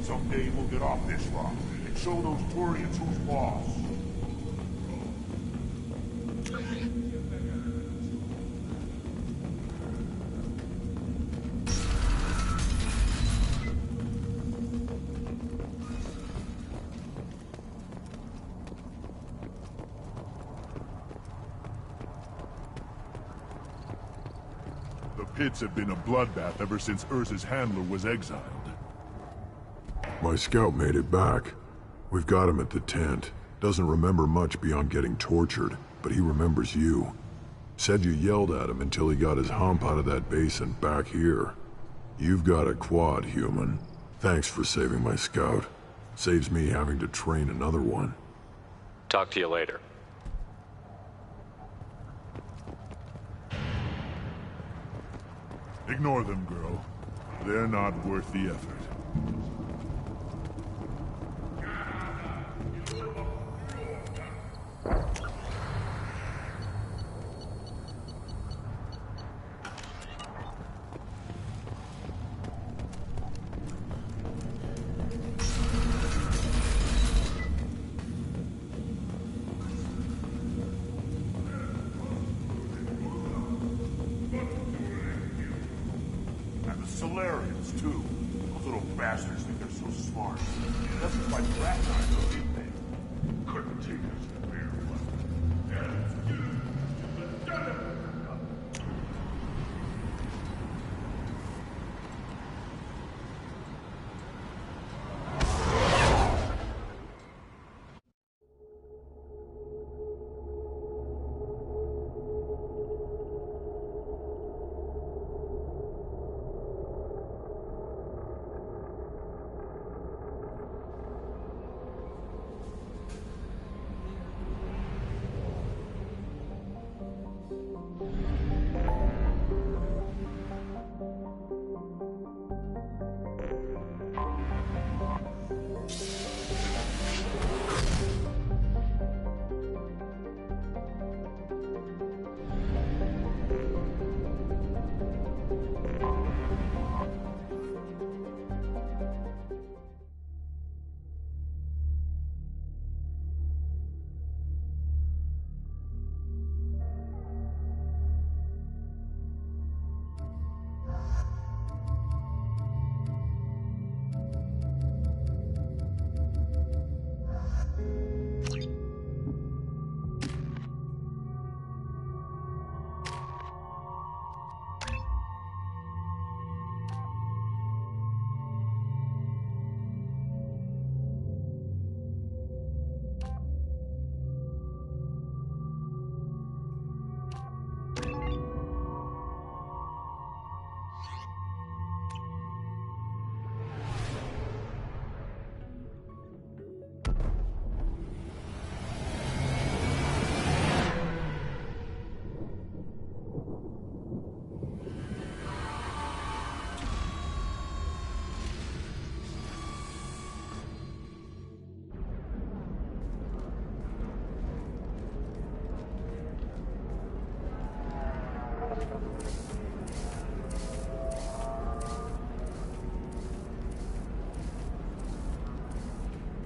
Someday we'll get off this rock and show those Turians who's boss. The pits have been a bloodbath ever since Urza's handler was exiled. My scout made it back. We've got him at the tent. Doesn't remember much beyond getting tortured, but he remembers you. Said you yelled at him until he got his hump out of that basin back here. You've got a quad, human. Thanks for saving my scout. Saves me having to train another one. Talk to you later. Ignore them, girl. They're not worth the effort. Solarians, too. Those little bastards think they're so smart. That's just like rat knives, didn't they? Couldn't take us to bear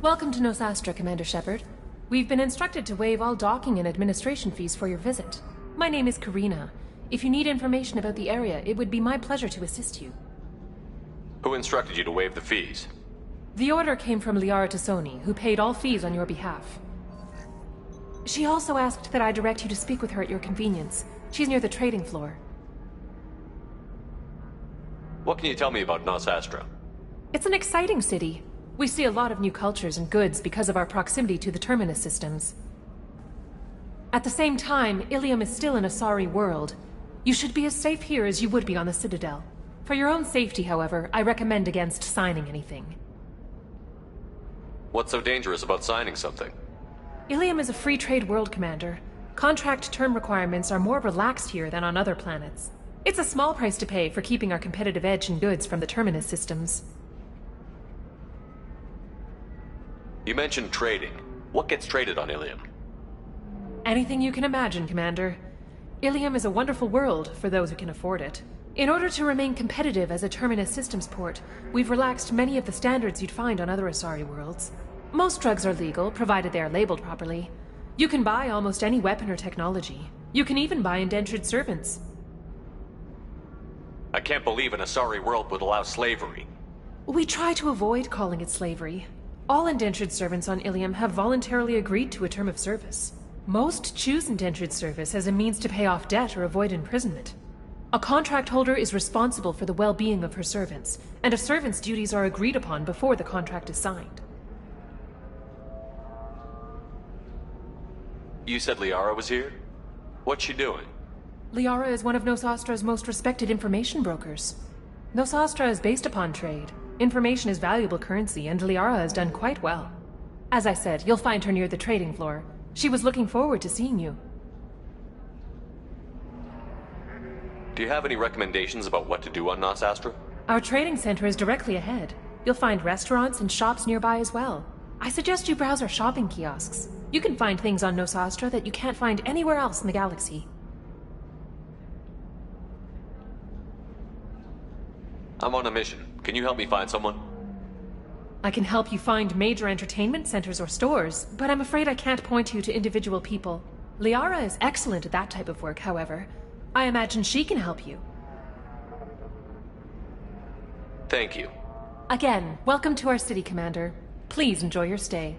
Welcome to Nosastra, Commander Shepard. We've been instructed to waive all docking and administration fees for your visit. My name is Karina. If you need information about the area, it would be my pleasure to assist you. Who instructed you to waive the fees? The order came from Liara Tassoni, who paid all fees on your behalf. She also asked that I direct you to speak with her at your convenience. She's near the trading floor. What can you tell me about Nosastra? It's an exciting city. We see a lot of new cultures and goods because of our proximity to the Terminus systems. At the same time, Ilium is still an Asari world. You should be as safe here as you would be on the Citadel. For your own safety, however, I recommend against signing anything. What's so dangerous about signing something? Ilium is a free trade world, Commander. Contract term requirements are more relaxed here than on other planets. It's a small price to pay for keeping our competitive edge in goods from the Terminus systems. You mentioned trading. What gets traded on Ilium? Anything you can imagine, Commander. Ilium is a wonderful world for those who can afford it. In order to remain competitive as a Terminus systems port, we've relaxed many of the standards you'd find on other Asari worlds. Most drugs are legal, provided they are labeled properly. You can buy almost any weapon or technology. You can even buy indentured servants. I can't believe an Asari world would allow slavery. We try to avoid calling it slavery. All indentured servants on Ilium have voluntarily agreed to a term of service. Most choose indentured service as a means to pay off debt or avoid imprisonment. A contract holder is responsible for the well-being of her servants, and a servant's duties are agreed upon before the contract is signed. You said Liara was here? What's she doing? Liara is one of Nosastra's most respected information brokers. Nosastra is based upon trade. Information is valuable currency, and Liara has done quite well. As I said, you'll find her near the trading floor. She was looking forward to seeing you. Do you have any recommendations about what to do on Nosastra? Our trading center is directly ahead. You'll find restaurants and shops nearby as well. I suggest you browse our shopping kiosks. You can find things on Nosastra that you can't find anywhere else in the galaxy. I'm on a mission. Can you help me find someone? I can help you find major entertainment centers or stores, but I'm afraid I can't point you to individual people. Liara is excellent at that type of work, however. I imagine she can help you. Thank you. Again, welcome to our city, Commander. Please enjoy your stay.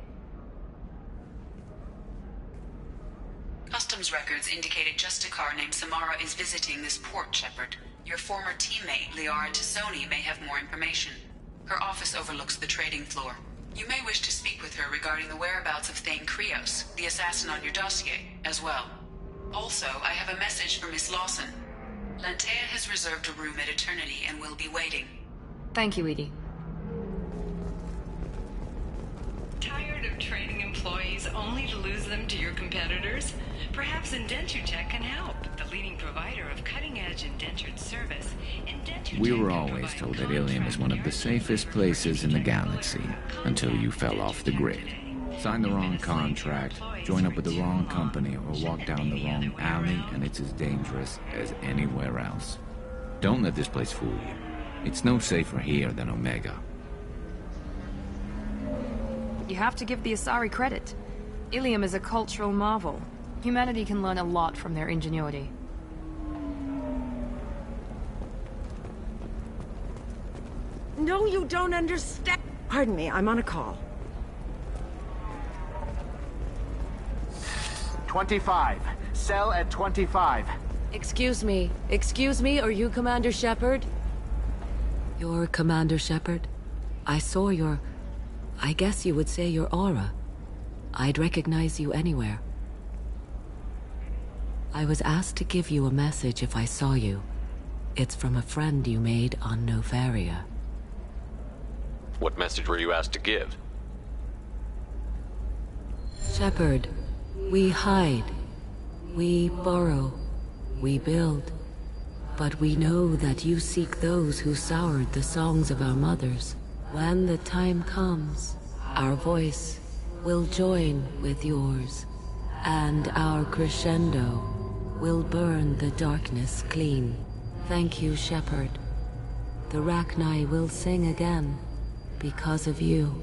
Customs records indicated just a car named Samara is visiting this port, Shepard. Your former teammate, Liara Tassoni, may have more information. Her office overlooks the trading floor. You may wish to speak with her regarding the whereabouts of Thane Krios, the assassin on your dossier, as well. Also, I have a message for Miss Lawson. Lantea has reserved a room at Eternity and will be waiting. Thank you, Edie. Tired of training employees only to lose them to your competitors? Perhaps IndentureTech can help. The leading provider of cutting-edge indentured service, IndentureTech We were can always provide told that Ilium is one of the safest places in the galaxy, until you fell off the grid. Sign the wrong contract, join up with the wrong company, or walk down the wrong alley, and it's as dangerous as anywhere else. Don't let this place fool you. It's no safer here than Omega. You have to give the Asari credit. Ilium is a cultural marvel. Humanity can learn a lot from their ingenuity. No, you don't understand. Pardon me, I'm on a call. 25. Cell at 25. Excuse me, are you Commander Shepard? You're Commander Shepard? I saw your... I guess you would say your aura. I'd recognize you anywhere. I was asked to give you a message if I saw you. It's from a friend you made on Novaria. What message were you asked to give? Shepard, we hide. We burrow. We build. But we know that you seek those who soured the songs of our mothers. When the time comes, our voice will join with yours, and our crescendo will burn the darkness clean. Thank you, Shepard. The Rachni will sing again because of you.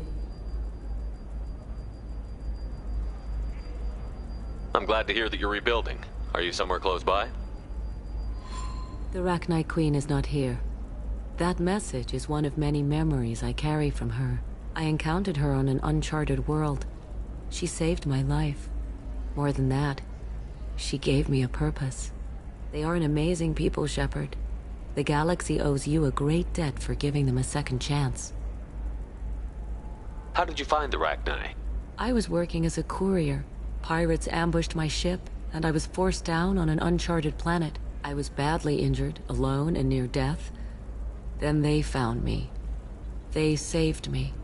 glad to hear that you're rebuilding. Are you somewhere close by? The Rachni Queen is not here. That message is one of many memories I carry from her. I encountered her on an uncharted world. She saved my life. More than that, she gave me a purpose. They are an amazing people, Shepard. The galaxy owes you a great debt for giving them a second chance. How did you find the Rachni? I was working as a courier. Pirates ambushed my ship, and I was forced down on an uncharted planet. I was badly injured, alone and near death. Then they found me. They saved me.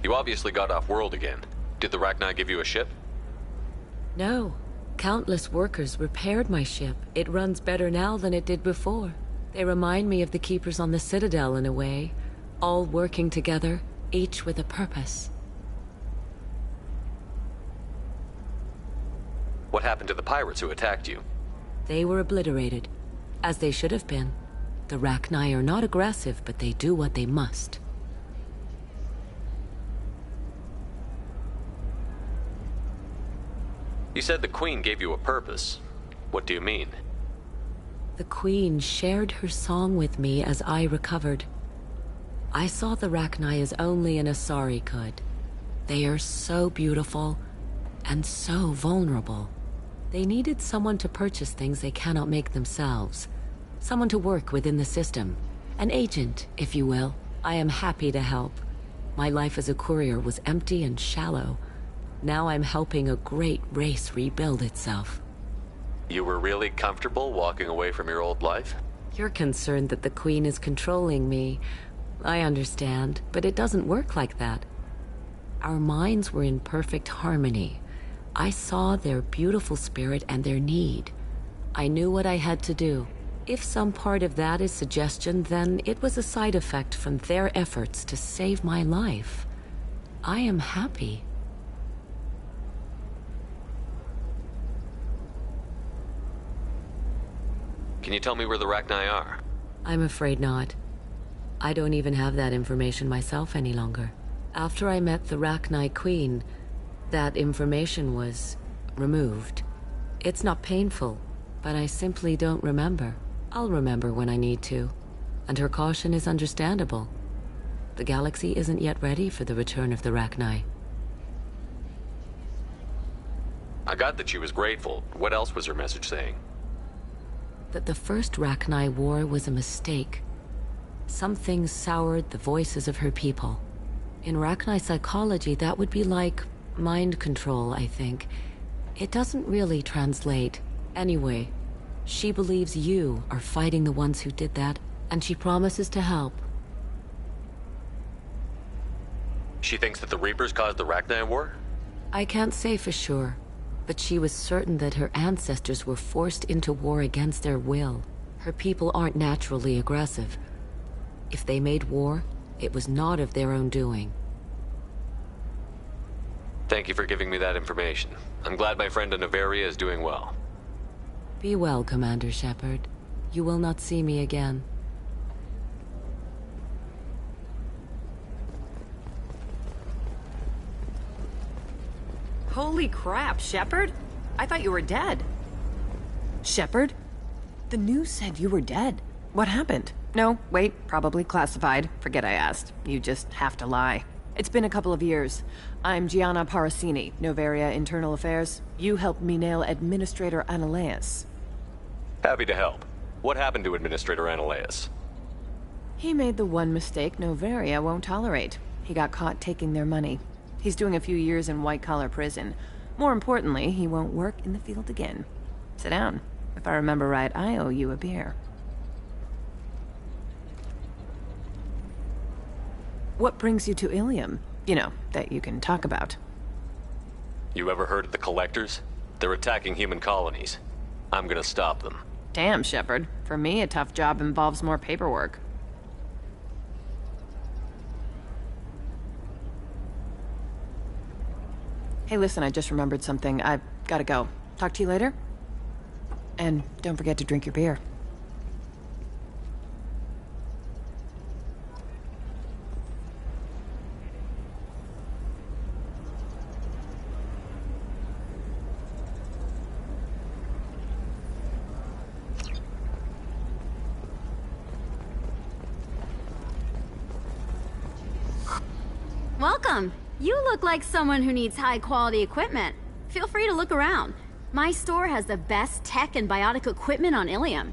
You obviously got off world again. Did the Rachni give you a ship? No. Countless workers repaired my ship. It runs better now than it did before. They remind me of the Keepers on the Citadel in a way. All working together, each with a purpose. What happened to the pirates who attacked you? They were obliterated, as they should have been. The Rachni are not aggressive, but they do what they must. You said the Queen gave you a purpose. What do you mean? The Queen shared her song with me as I recovered. I saw the Rachni as only an Asari could. They are so beautiful and so vulnerable. They needed someone to purchase things they cannot make themselves. Someone to work within the system. An agent, if you will. I am happy to help. My life as a courier was empty and shallow. Now I'm helping a great race rebuild itself. You were really comfortable walking away from your old life? You're concerned that the Queen is controlling me. I understand, but it doesn't work like that. Our minds were in perfect harmony. I saw their beautiful spirit and their need. I knew what I had to do. If some part of that is suggestion, then it was a side effect from their efforts to save my life. I am happy. Can you tell me where the Rachni are? I'm afraid not. I don't even have that information myself any longer. After I met the Rachni Queen, that information was removed. It's not painful, but I simply don't remember. I'll remember when I need to. And her caution is understandable. The galaxy isn't yet ready for the return of the Rachni. I got that she was grateful. What else was her message saying? That the first Rachni war was a mistake. Something soured the voices of her people. In Rachni psychology, that would be like mind control, I think. It doesn't really translate. Anyway, she believes you are fighting the ones who did that, and she promises to help. She thinks that the Reapers caused the Rachni war? I can't say for sure, but she was certain that her ancestors were forced into war against their will. Her people aren't naturally aggressive. If they made war, it was not of their own doing. Thank you for giving me that information. I'm glad my friend in Noveria is doing well. Be well, Commander Shepard. You will not see me again. Holy crap, Shepard? I thought you were dead. Shepard? The news said you were dead. What happened? No, wait, probably classified. Forget I asked. You just have to lie. It's been a couple of years. I'm Gianna Parasini, Noveria Internal Affairs. You helped me nail Administrator Analeas. Happy to help. What happened to Administrator Analeas? He made the one mistake Noveria won't tolerate. He got caught taking their money. He's doing a few years in white-collar prison. More importantly, he won't work in the field again. Sit down. If I remember right, I owe you a beer. What brings you to Ilium? You know, that you can talk about. You ever heard of the Collectors? They're attacking human colonies. I'm gonna stop them. Damn, Shepard. For me, a tough job involves more paperwork. Hey, listen, I just remembered something. I've gotta go. Talk to you later? And don't forget to drink your beer. Welcome. You look like someone who needs high-quality equipment. Feel free to look around. My store has the best tech and biotic equipment on Ilium.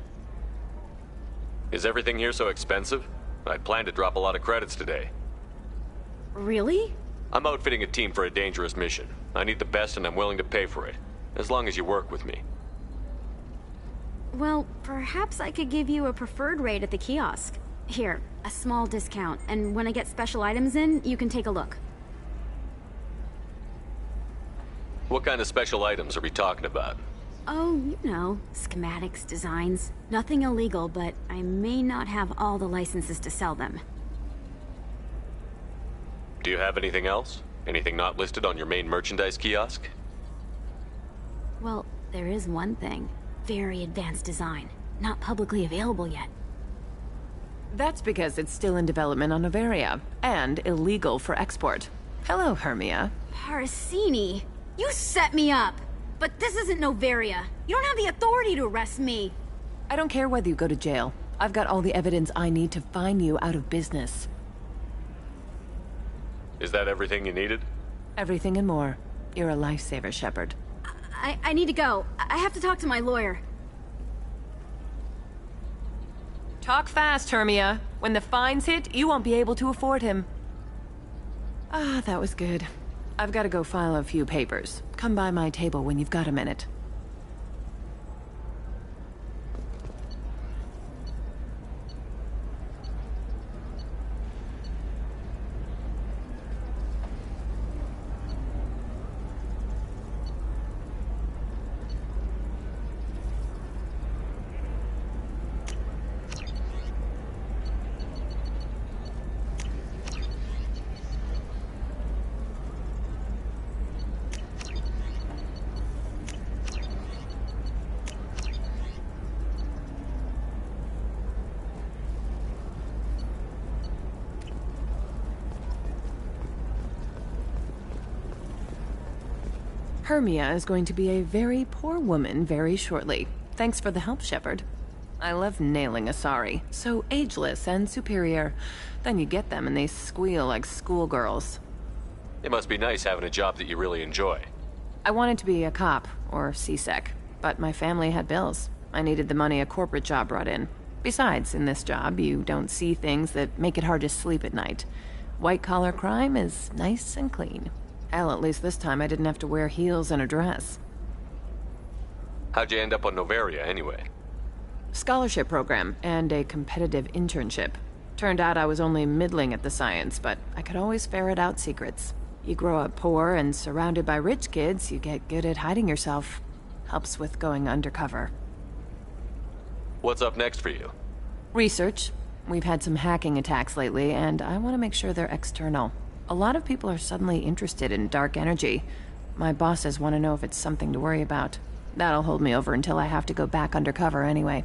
Is everything here so expensive? I plan to drop a lot of credits today. Really? I'm outfitting a team for a dangerous mission. I need the best and I'm willing to pay for it, as long as you work with me. Well, perhaps I could give you a preferred rate at the kiosk. Here, a small discount, and when I get special items in, you can take a look. What kind of special items are we talking about? Oh, you know, schematics, designs. Nothing illegal, but I may not have all the licenses to sell them. Do you have anything else? Anything not listed on your main merchandise kiosk? Well, there is one thing. Very advanced design. Not publicly available yet. That's because it's still in development on Noveria, and illegal for export. Hello, Hermia. Parsini, you set me up! But this isn't Noveria. You don't have the authority to arrest me. I don't care whether you go to jail. I've got all the evidence I need to fine you out of business. Is that everything you needed? Everything and more. You're a lifesaver, Shepard. I need to go. I have to talk to my lawyer. Talk fast, Hermia. When the fines hit, you won't be able to afford him. Ah, that was good. I've got to go file a few papers. Come by my table when you've got a minute. Hermia is going to be a very poor woman very shortly. Thanks for the help, Shepard. I love nailing Asari. So ageless and superior. Then you get them and they squeal like schoolgirls. It must be nice having a job that you really enjoy. I wanted to be a cop, or CSEC, but my family had bills. I needed the money a corporate job brought in. Besides, in this job, you don't see things that make it hard to sleep at night. White-collar crime is nice and clean. Hell, at least this time I didn't have to wear heels and a dress. How'd you end up on Noveria, anyway? Scholarship program, and a competitive internship. Turned out I was only middling at the science, but I could always ferret out secrets. You grow up poor and surrounded by rich kids, you get good at hiding yourself. Helps with going undercover. What's up next for you? Research. We've had some hacking attacks lately, and I want to make sure they're external. A lot of people are suddenly interested in dark energy. My bosses want to know if it's something to worry about. That'll hold me over until I have to go back undercover anyway.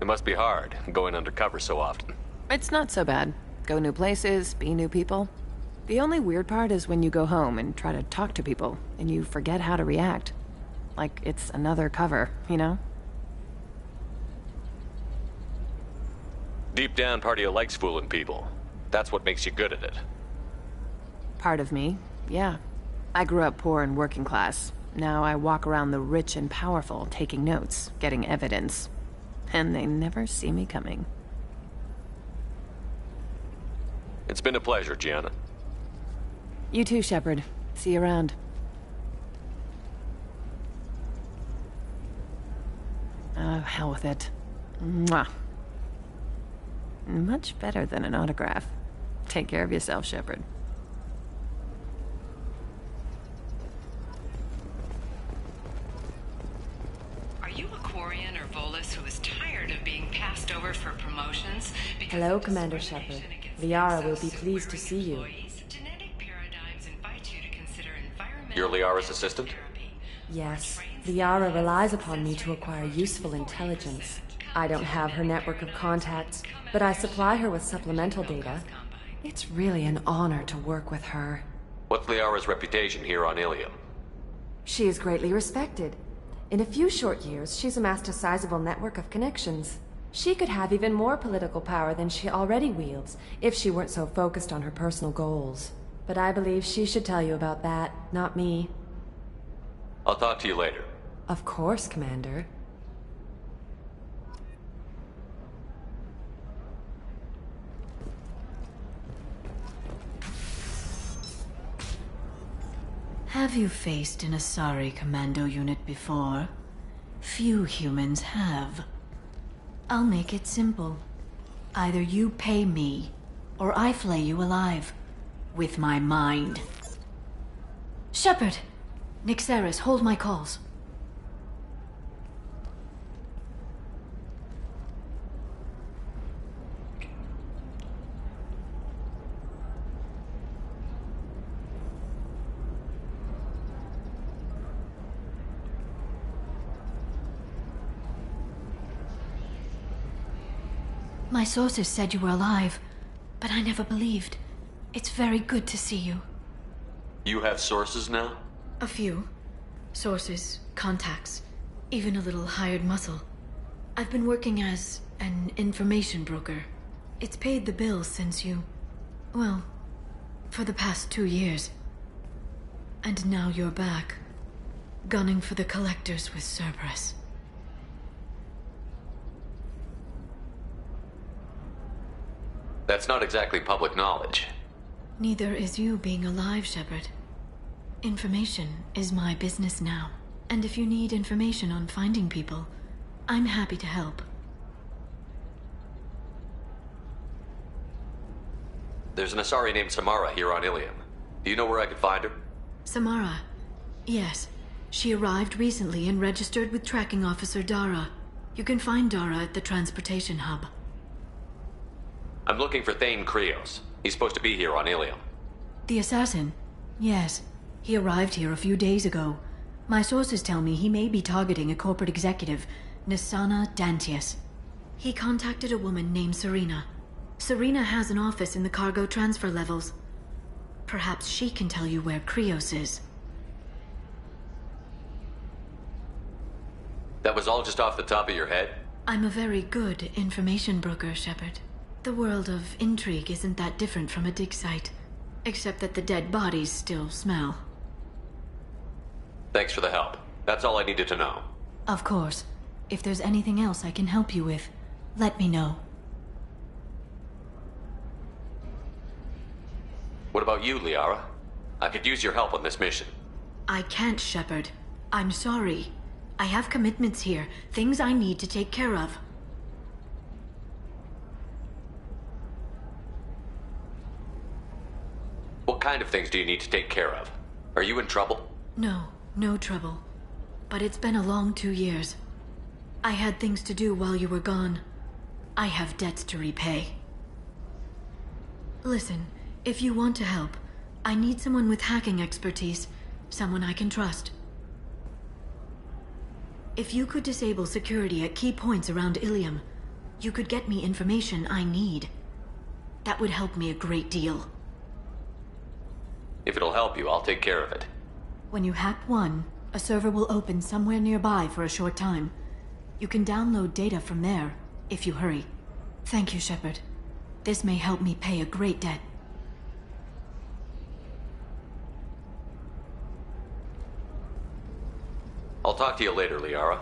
It must be hard, going undercover so often. It's not so bad. Go new places, be new people. The only weird part is when you go home and try to talk to people, and you forget how to react. Like it's another cover, you know? Deep down, part of you likes fooling people. That's what makes you good at it. Part of me, yeah. I grew up poor and working class. Now I walk around the rich and powerful, taking notes, getting evidence. And they never see me coming. It's been a pleasure, Gianna. You too, Shepard. See you around. Oh, hell with it. Mwah. Much better than an autograph. Take care of yourself, Shepard. Are you a Quarian or Volus who is tired of being passed over for promotions? Hello, Commander Shepard. Liara will be pleased to see you. You're Liara's assistant? Yes. Liara relies upon me to acquire useful intelligence. I don't have her network of contacts, but I supply her with supplemental data. It's really an honor to work with her. What's Liara's reputation here on Ilium? She is greatly respected. In a few short years, she's amassed a sizable network of connections. She could have even more political power than she already wields, if she weren't so focused on her personal goals. But I believe she should tell you about that, not me. I'll talk to you later. Of course, Commander. Have you faced an Asari commando unit before? Few humans have. I'll make it simple. Either you pay me, or I flay you alive. With my mind. Shepard! Nixeris, hold my calls. My sources said you were alive, but I never believed. It's very good to see you. You have sources now? A few. Sources, contacts, even a little hired muscle. I've been working as an information broker. It's paid the bills since you... well, for the past 2 years. And now you're back, gunning for the Collectors with Cerberus. That's not exactly public knowledge. Neither is you being alive, Shepard. Information is my business now. And if you need information on finding people, I'm happy to help. There's an Asari named Samara here on Ilium. Do you know where I could find her? Samara. Yes. She arrived recently and registered with Tracking Officer Dara. You can find Dara at the transportation hub. I'm looking for Thane Krios. He's supposed to be here on Ilium. The assassin? Yes. He arrived here a few days ago. My sources tell me he may be targeting a corporate executive, Nisana Dantius. He contacted a woman named Serena. Serena has an office in the cargo transfer levels. Perhaps she can tell you where Krios is. That was all just off the top of your head? I'm a very good information broker, Shepard. The world of intrigue isn't that different from a dig site, except that the dead bodies still smell. Thanks for the help. That's all I needed to know. Of course. If there's anything else I can help you with, let me know. What about you, Liara? I could use your help on this mission. I can't, Shepard. I'm sorry. I have commitments here, things I need to take care of. What kind of things do you need to take care of? Are you in trouble? No, no trouble. But it's been a long 2 years. I had things to do while you were gone. I have debts to repay. Listen, if you want to help, I need someone with hacking expertise, someone I can trust. If you could disable security at key points around Ilium, you could get me information I need. That would help me a great deal. If it'll help you, I'll take care of it. When you hack one, a server will open somewhere nearby for a short time. You can download data from there, if you hurry. Thank you, Shepard. This may help me pay a great debt. I'll talk to you later, Liara.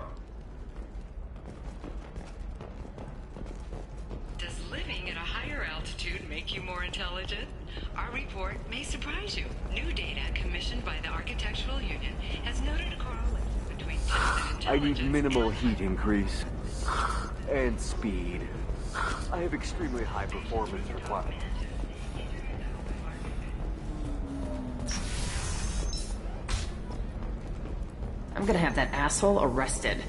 Does living at a higher altitude make you more intelligent? Our report may surprise you. New data commissioned by the Architectural Union has noted a correlation between tested I need intelligence minimal and heat increase. And speed. I have extremely high performance requirements. I'm gonna have that asshole arrested.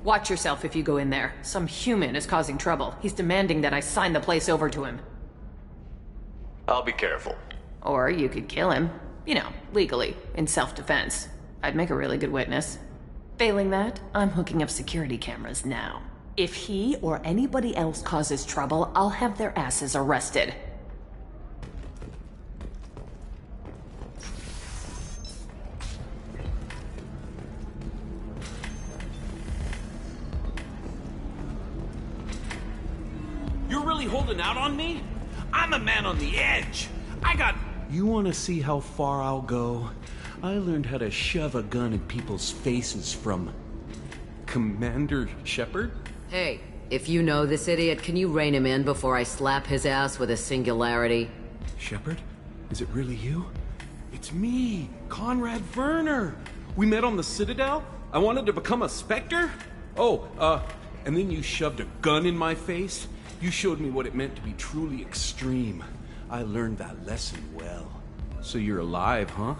Watch yourself if you go in there. Some human is causing trouble. He's demanding that I sign the place over to him. I'll be careful. Or you could kill him. You know, legally, in self-defense. I'd make a really good witness. Failing that, I'm hooking up security cameras now. If he or anybody else causes trouble, I'll have their asses arrested. really holding out on me? I'm a man on the edge. You want to see how far I'll go? I learned how to shove a gun in people's faces from Commander Shepard. Hey, if you know this idiot, can you rein him in before I slap his ass with a singularity? Shepard? Is it really you? It's me, Conrad Werner. We met on the Citadel. I wanted to become a Spectre. And then you shoved a gun in my face. You showed me what it meant to be truly extreme. I learned that lesson well. So you're alive, huh?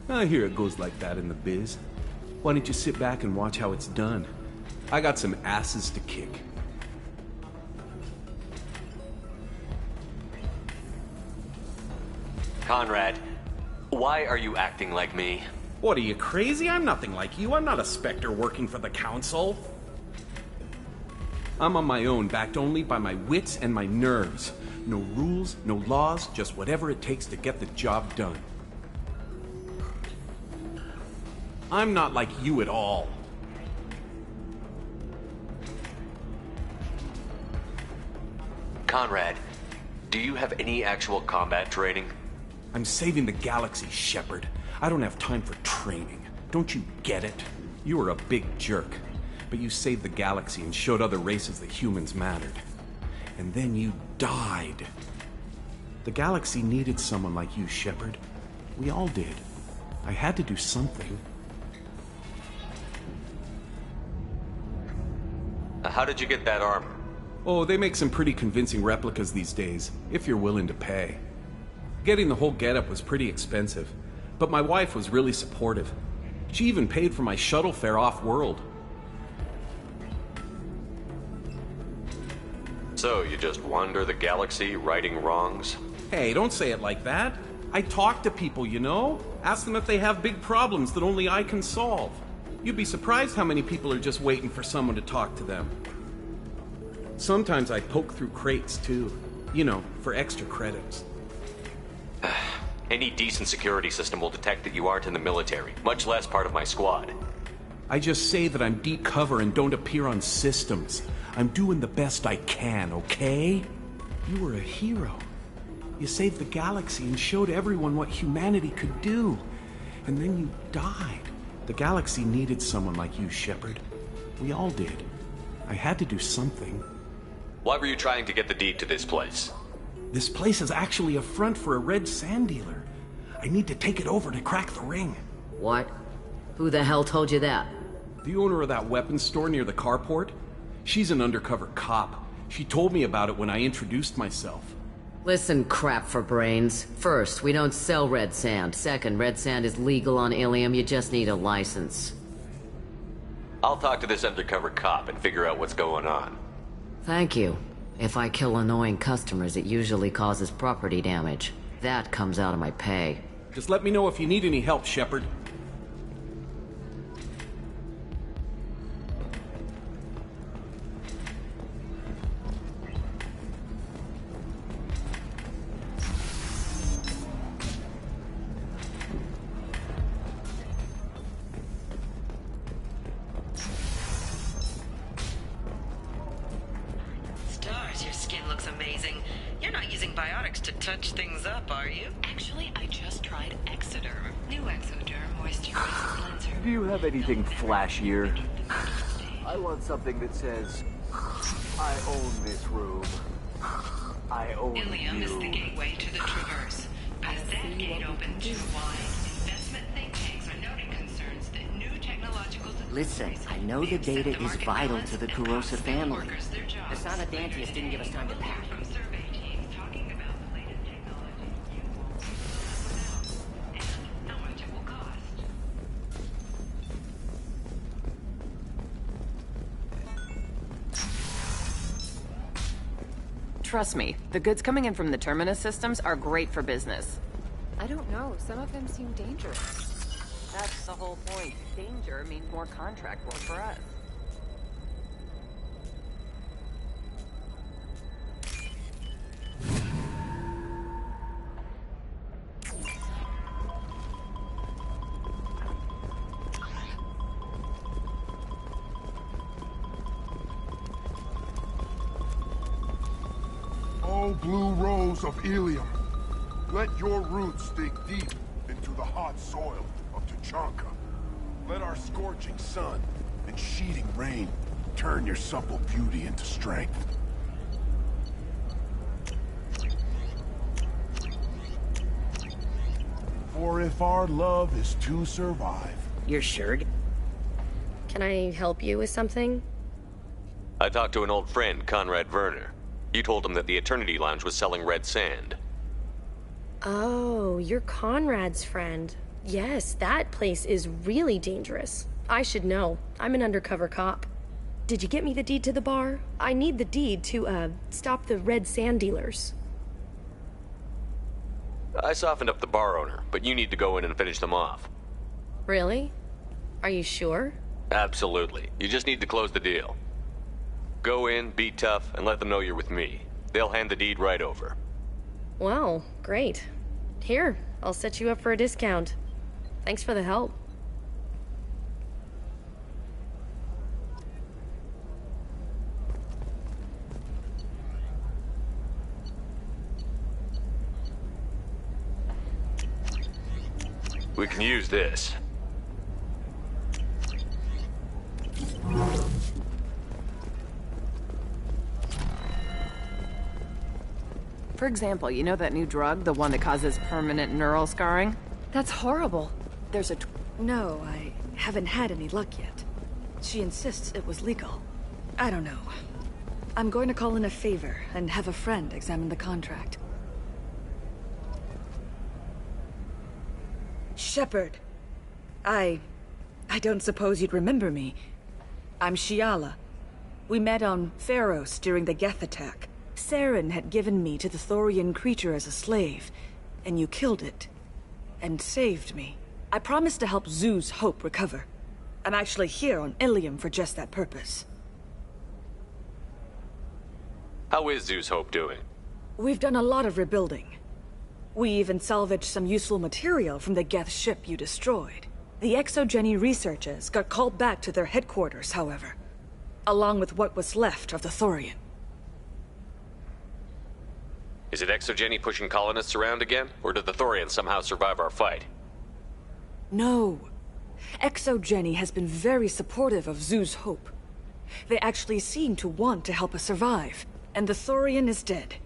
I hear it goes like that in the biz. Why don't you sit back and watch how it's done? I got some asses to kick. Conrad, why are you acting like me? What, are you crazy? I'm nothing like you. I'm not a Spectre working for the Council. I'm on my own, backed only by my wits and my nerves. No rules, no laws, just whatever it takes to get the job done. I'm not like you at all. Conrad, do you have any actual combat training? I'm saving the galaxy, Shepard. I don't have time for training. Don't you get it? You were a big jerk, but you saved the galaxy and showed other races that humans mattered. And then you died. The galaxy needed someone like you, Shepard. We all did. I had to do something. How did you get that armor? Oh, they make some pretty convincing replicas these days, if you're willing to pay. Getting the whole getup was pretty expensive, but my wife was really supportive. She even paid for my shuttle fare off-world. So, you just wander the galaxy, righting wrongs? Hey, don't say it like that. I talk to people, you know? Ask them if they have big problems that only I can solve. You'd be surprised how many people are just waiting for someone to talk to them. Sometimes I poke through crates, too. You know, for extra credits. Any decent security system will detect that you aren't in the military, much less part of my squad. I just say that I'm deep cover and don't appear on systems. I'm doing the best I can, okay? You were a hero. You saved the galaxy and showed everyone what humanity could do. And then you died. The galaxy needed someone like you, Shepard. We all did. I had to do something. Why were you trying to get the deed to this place? This place is actually a front for a red sand dealer. I need to take it over to crack the ring. What? Who the hell told you that? The owner of that weapons store near the carport. She's an undercover cop. She told me about it when I introduced myself. Listen, crap for brains. First, we don't sell red sand. Second, red sand is legal on Ilium. You just need a license. I'll talk to this undercover cop and figure out what's going on. Thank you. If I kill annoying customers, it usually causes property damage. That comes out of my pay. Just let me know if you need any help, Shepard. Stars, your skin looks amazing. You're not using biotics to touch things up, are you? Actually, I just tried Exoderm. New Exoderm moisturizing cleanser. Do you have anything flashier? I want something that says, I own this room. I own Ilium you. is the gateway to the Traverse. As that gate opens too wide, investment think tanks are noting concerns that new technological... Listen, I know the data is vital to the Kurosa family. Asana Dantius didn't give us time to pack. Trust me, the goods coming in from the Terminus systems are great for business. I don't know. Some of them seem dangerous. That's the whole point. Danger means more contract work for us. Grow blue rose of Ilium. Let your roots dig deep into the hot soil of Tuchanka. Let our scorching sun and sheeting rain turn your supple beauty into strength. For if our love is to survive... You're sure? Can I help you with something? I talked to an old friend, Conrad Werner. You told him that the Eternity Lounge was selling red sand. Oh, you're Conrad's friend. Yes, that place is really dangerous. I should know. I'm an undercover cop. Did you get me the deed to the bar? I need the deed to, stop the red sand dealers. I softened up the bar owner, but you need to go in and finish them off. Really? Are you sure? Absolutely. You just need to close the deal. Go in, be tough, and let them know you're with me. They'll hand the deed right over. Well, great. Here, I'll set you up for a discount. Thanks for the help. We can use this. For example, you know that new drug, the one that causes permanent neural scarring? That's horrible. There's a... No, I haven't had any luck yet. She insists it was legal. I don't know. I'm going to call in a favor and have a friend examine the contract. Shepard. I don't suppose you'd remember me. I'm Shiala. We met on Pharos during the Geth attack. Saren had given me to the Thorian creature as a slave, and you killed it. And saved me. I promised to help Zeus Hope recover. I'm actually here on Ilium for just that purpose. How is Zeus Hope doing? We've done a lot of rebuilding. We even salvaged some useful material from the Geth ship you destroyed. The Exogeny researchers got called back to their headquarters, however, along with what was left of the Thorian. Is it Exogeny pushing colonists around again, or did the Thorians somehow survive our fight? No. Exogeny has been very supportive of Zeus Hope. They actually seem to want to help us survive, and the Thorian is dead.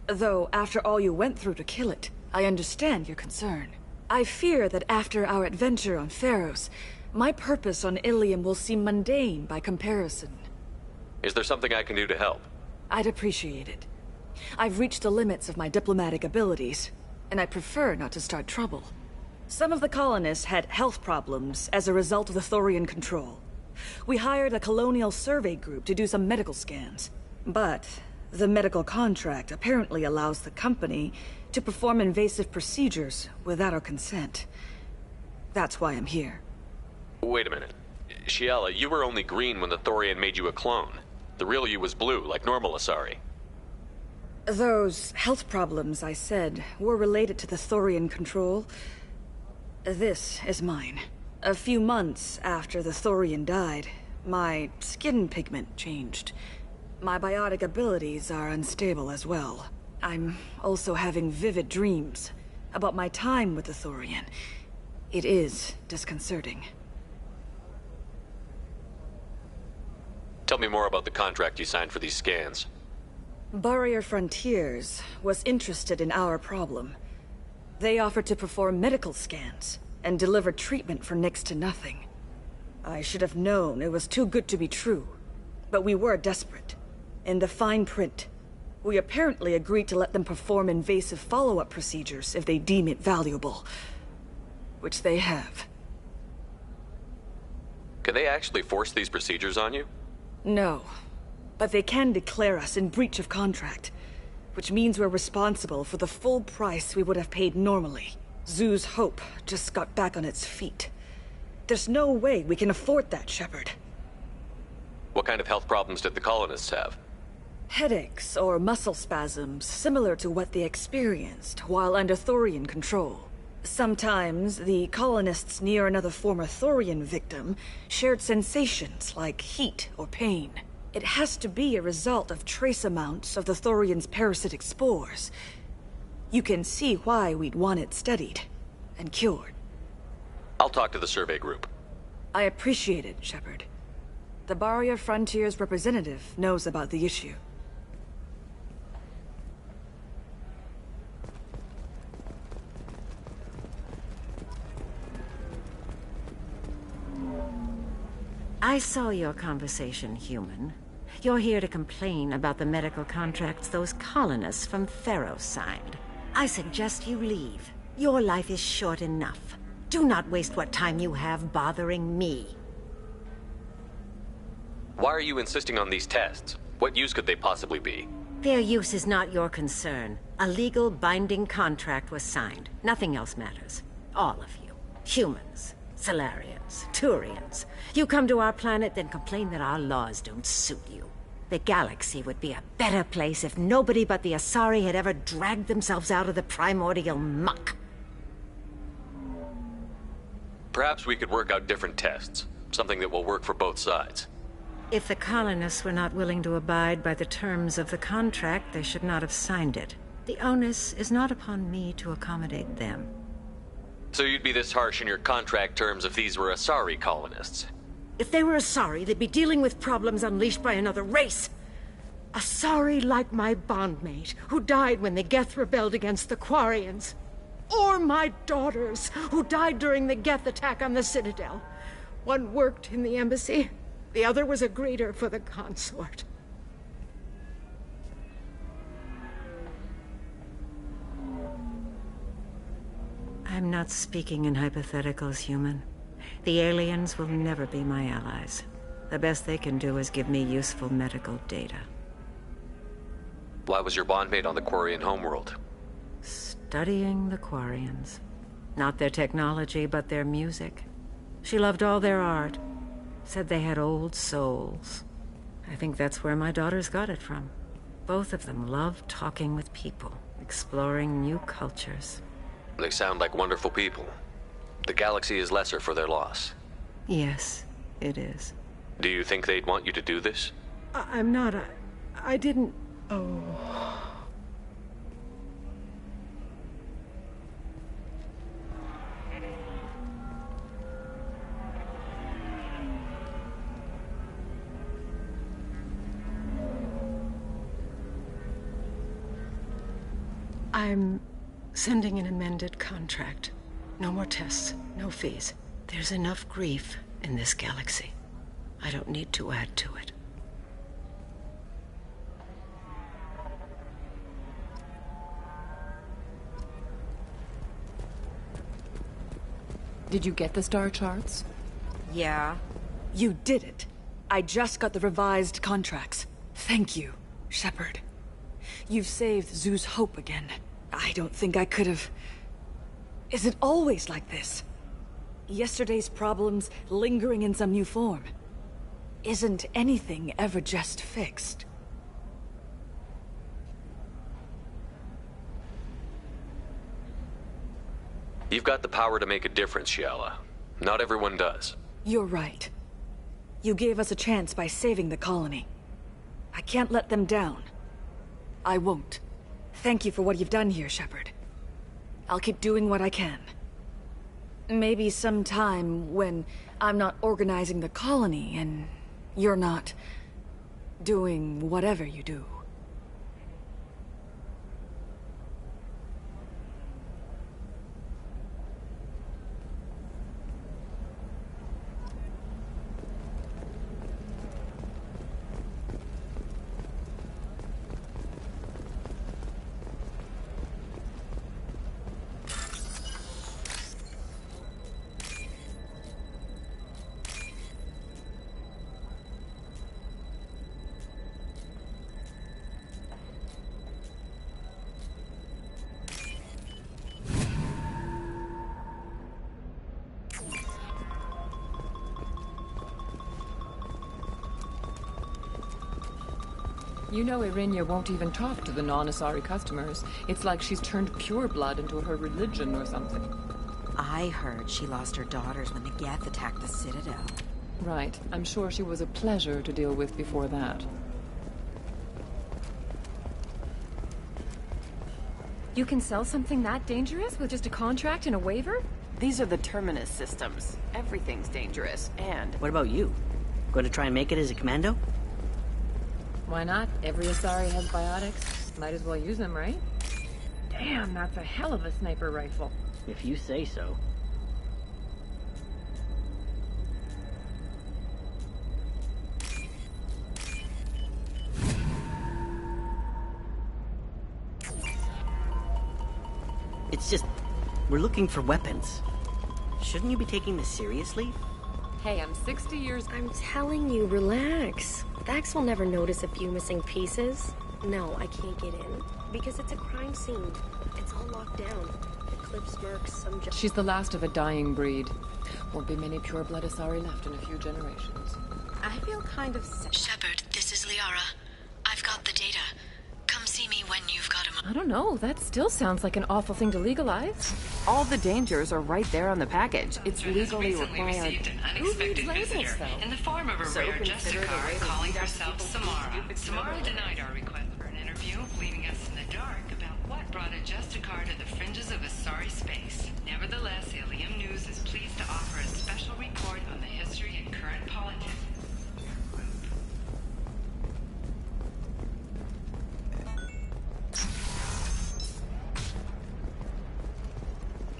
Though, after all you went through to kill it, I understand your concern. I fear that after our adventure on Pharos, my purpose on Ilium will seem mundane by comparison. Is there something I can do to help? I'd appreciate it. I've reached the limits of my diplomatic abilities, and I prefer not to start trouble. Some of the colonists had health problems as a result of the Thorian control. We hired a colonial survey group to do some medical scans. But the medical contract apparently allows the company to perform invasive procedures without our consent. That's why I'm here. Wait a minute. Shiala, you were only green when the Thorian made you a clone. The real you was blue, like normal Asari. Those health problems I said were related to the Thorian control. This is mine. A few months after the Thorian died, my skin pigment changed. My biotic abilities are unstable as well. I'm also having vivid dreams about my time with the Thorian. It is disconcerting. Tell me more about the contract you signed for these scans. Barrier Frontiers was interested in our problem. They offered to perform medical scans and deliver treatment for next to nothing. I should have known it was too good to be true, but we were desperate. In the fine print, we apparently agreed to let them perform invasive follow-up procedures if they deem it valuable. Which they have. Can they actually force these procedures on you? No. But they can declare us in breach of contract, which means we're responsible for the full price we would have paid normally. Zeus Hope just got back on its feet. There's no way we can afford that, Shepard. What kind of health problems did the colonists have? Headaches or muscle spasms similar to what they experienced while under Thorian control. Sometimes the colonists near another former Thorian victim shared sensations like heat or pain. It has to be a result of trace amounts of the Thorian's parasitic spores. You can see why we'd want it studied and cured. I'll talk to the survey group. I appreciate it, Shepard. The Barrier Frontier's representative knows about the issue. I saw your conversation, human. You're here to complain about the medical contracts those colonists from Theros signed. I suggest you leave. Your life is short enough. Do not waste what time you have bothering me. Why are you insisting on these tests? What use could they possibly be? Their use is not your concern. A legal, binding contract was signed. Nothing else matters. All of you. Humans, Salarians, Turians. You come to our planet, then complain that our laws don't suit you. The galaxy would be a better place if nobody but the Asari had ever dragged themselves out of the primordial muck. Perhaps we could work out different tests. Something that will work for both sides. If the colonists were not willing to abide by the terms of the contract, they should not have signed it. The onus is not upon me to accommodate them. So you'd be this harsh in your contract terms if these were Asari colonists? If they were Asari, they'd be dealing with problems unleashed by another race. Asari like my bondmate, who died when the Geth rebelled against the Quarians. Or my daughters, who died during the Geth attack on the Citadel. One worked in the embassy, the other was a greeter for the consort. I'm not speaking in hypotheticals, human. The aliens will never be my allies. The best they can do is give me useful medical data. Why was your bondmate on the Quarian homeworld? Studying the Quarians. Not their technology, but their music. She loved all their art. Said they had old souls. I think that's where my daughters got it from. Both of them loved talking with people, exploring new cultures. They sound like wonderful people. The galaxy is lesser for their loss. Yes, it is. Do you think they'd want you to do this? I'm not. I didn't. Oh. I'm sending an amended contract. No more tests, no fees. There's enough grief in this galaxy. I don't need to add to it. Did you get the star charts? Yeah. You did it. I just got the revised contracts. Thank you, Shepard. You've saved Zoo's hope again. I don't think I could have... Is it always like this? Yesterday's problems lingering in some new form. Isn't anything ever just fixed? You've got the power to make a difference, Shiala. Not everyone does. You're right. You gave us a chance by saving the colony. I can't let them down. I won't. Thank you for what you've done here, Shepard. I'll keep doing what I can. Maybe sometime when I'm not organizing the colony and you're not doing whatever you do. You know Irinia won't even talk to the non-Asari customers. It's like she's turned pure blood into her religion or something. I heard she lost her daughters when the Geth attacked the Citadel. Right. I'm sure she was a pleasure to deal with before that. You can sell something that dangerous with just a contract and a waiver? These are the Terminus systems. Everything's dangerous, and... What about you? Going to try and make it as a commando? Why not? Every Asari has biotics. Might as well use them, right? Damn, that's a hell of a sniper rifle. If you say so. It's just... we're looking for weapons. Shouldn't you be taking this seriously? Hey, I'm 60 years... I'm telling you, relax. Vax will never notice a few missing pieces. No, I can't get in. Because it's a crime scene. It's all locked down. Eclipse mercs, some... She's the last of a dying breed. Won't be many pure-blood Asari left in a few generations. I feel kind of... Shepard, this is Liara. I've got the data. Come see me when you've got him. I don't know. That still sounds like an awful thing to legalize. All the dangers are right there on the package. It's legally recently required. Received an unexpected visitor in the form of a rare Justicar calling herself Samara. Samara denied our request for an interview, leaving us in the dark about what brought a Justicar to the fringes of Asari space. Nevertheless, Ilium News is pleased to offer a special report on the history and current politics.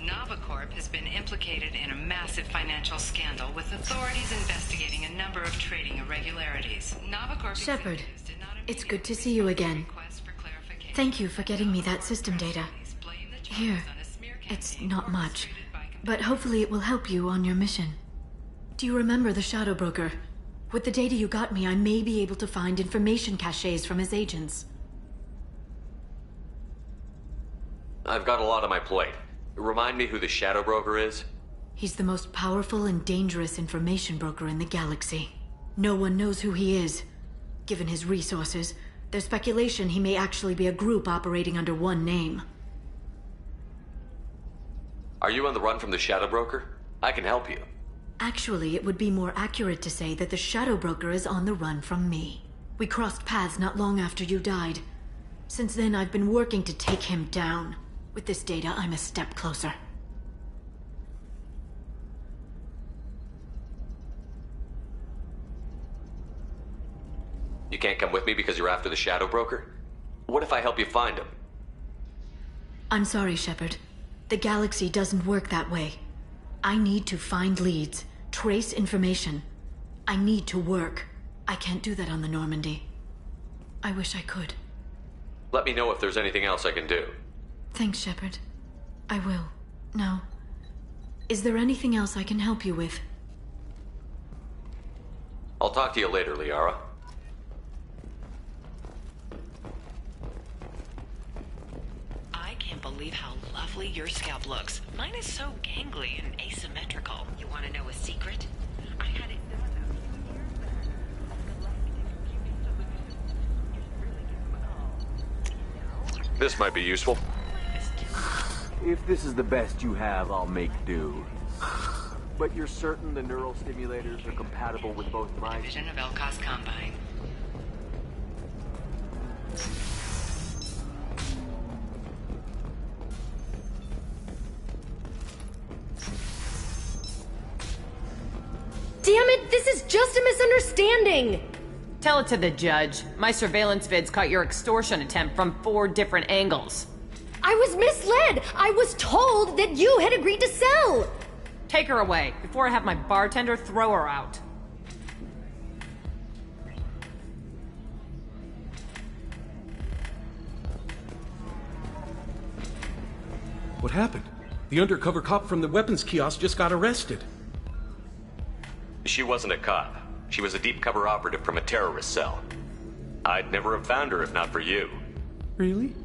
Novacorp has been implicated in a massive financial scandal, with authorities investigating a number of trading irregularities. Novacorp... Shepard, it's good to see you again. Thank you for getting me that system data. Here, it's not much, but hopefully it will help you on your mission. Do you remember the Shadow Broker? With the data you got me, I may be able to find information caches from his agents. I've got a lot on my plate. Remind me who the Shadow Broker is? He's the most powerful and dangerous information broker in the galaxy. No one knows who he is. Given his resources, there's speculation he may actually be a group operating under one name. Are you on the run from the Shadow Broker? I can help you. Actually, it would be more accurate to say that the Shadow Broker is on the run from me. We crossed paths not long after you died. Since then, I've been working to take him down. With this data, I'm a step closer. You can't come with me because you're after the Shadow Broker? What if I help you find him? I'm sorry, Shepard. The galaxy doesn't work that way. I need to find leads, trace information. I need to work. I can't do that on the Normandy. I wish I could. Let me know if there's anything else I can do. Thanks, Shepard. I will. Now, is there anything else I can help you with? I'll talk to you later, Liara. I can't believe how lovely your scalp looks. Mine is so gangly and asymmetrical. You want to know a secret? I had it done a few years back. This might be useful. If this is the best you have, I'll make do. But you're certain the neural stimulators are compatible with both mine? Division of Elkos Combine. Damn it, this is just a misunderstanding! Tell it to the judge. My surveillance vids caught your extortion attempt from 4 different angles. I was misled! I was told that you had agreed to sell! Take her away, before I have my bartender throw her out. What happened? The undercover cop from the weapons kiosk just got arrested. She wasn't a cop. She was a deep cover operative from a terrorist cell. I'd never have found her if not for you. Really?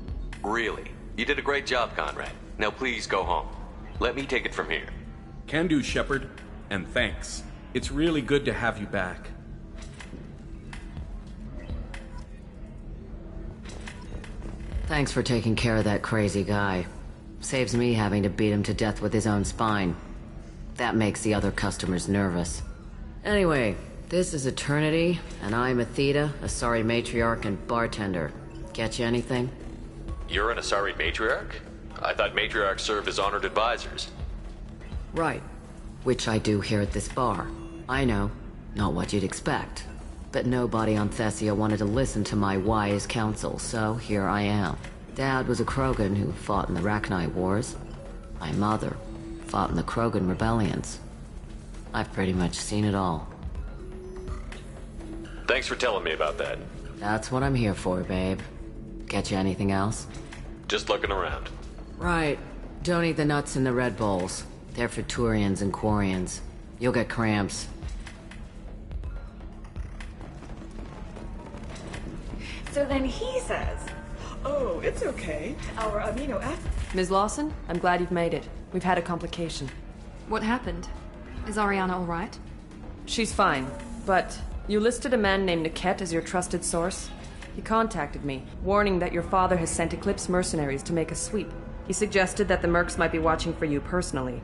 Really. You did a great job, Conrad. Now please go home. Let me take it from here. Can do, Shepard. And thanks. It's really good to have you back. Thanks for taking care of that crazy guy. Saves me having to beat him to death with his own spine. That makes the other customers nervous. Anyway, this is Eternity, and I'm Athena, Asari matriarch and bartender. Get you anything? You're an Asari matriarch? I thought matriarchs served as honored advisors. Right. Which I do here at this bar. I know, not what you'd expect. But nobody on Thessia wanted to listen to my wise counsel, so here I am. Dad was a Krogan who fought in the Rachni Wars. My mother fought in the Krogan rebellions. I've pretty much seen it all. Thanks for telling me about that. That's what I'm here for, babe. Get you anything else? Just looking around. Right. Don't eat the nuts in the Red Bowls. They're for Turians and Quarians. You'll get cramps. So then he says, "Oh, it's okay. Our amino acid..." Ms. Lawson, I'm glad you've made it. We've had a complication. What happened? Is Ariana all right? She's fine, but you listed a man named Niket as your trusted source. He contacted me, warning that your father has sent Eclipse mercenaries to make a sweep. He suggested that the Mercs might be watching for you personally.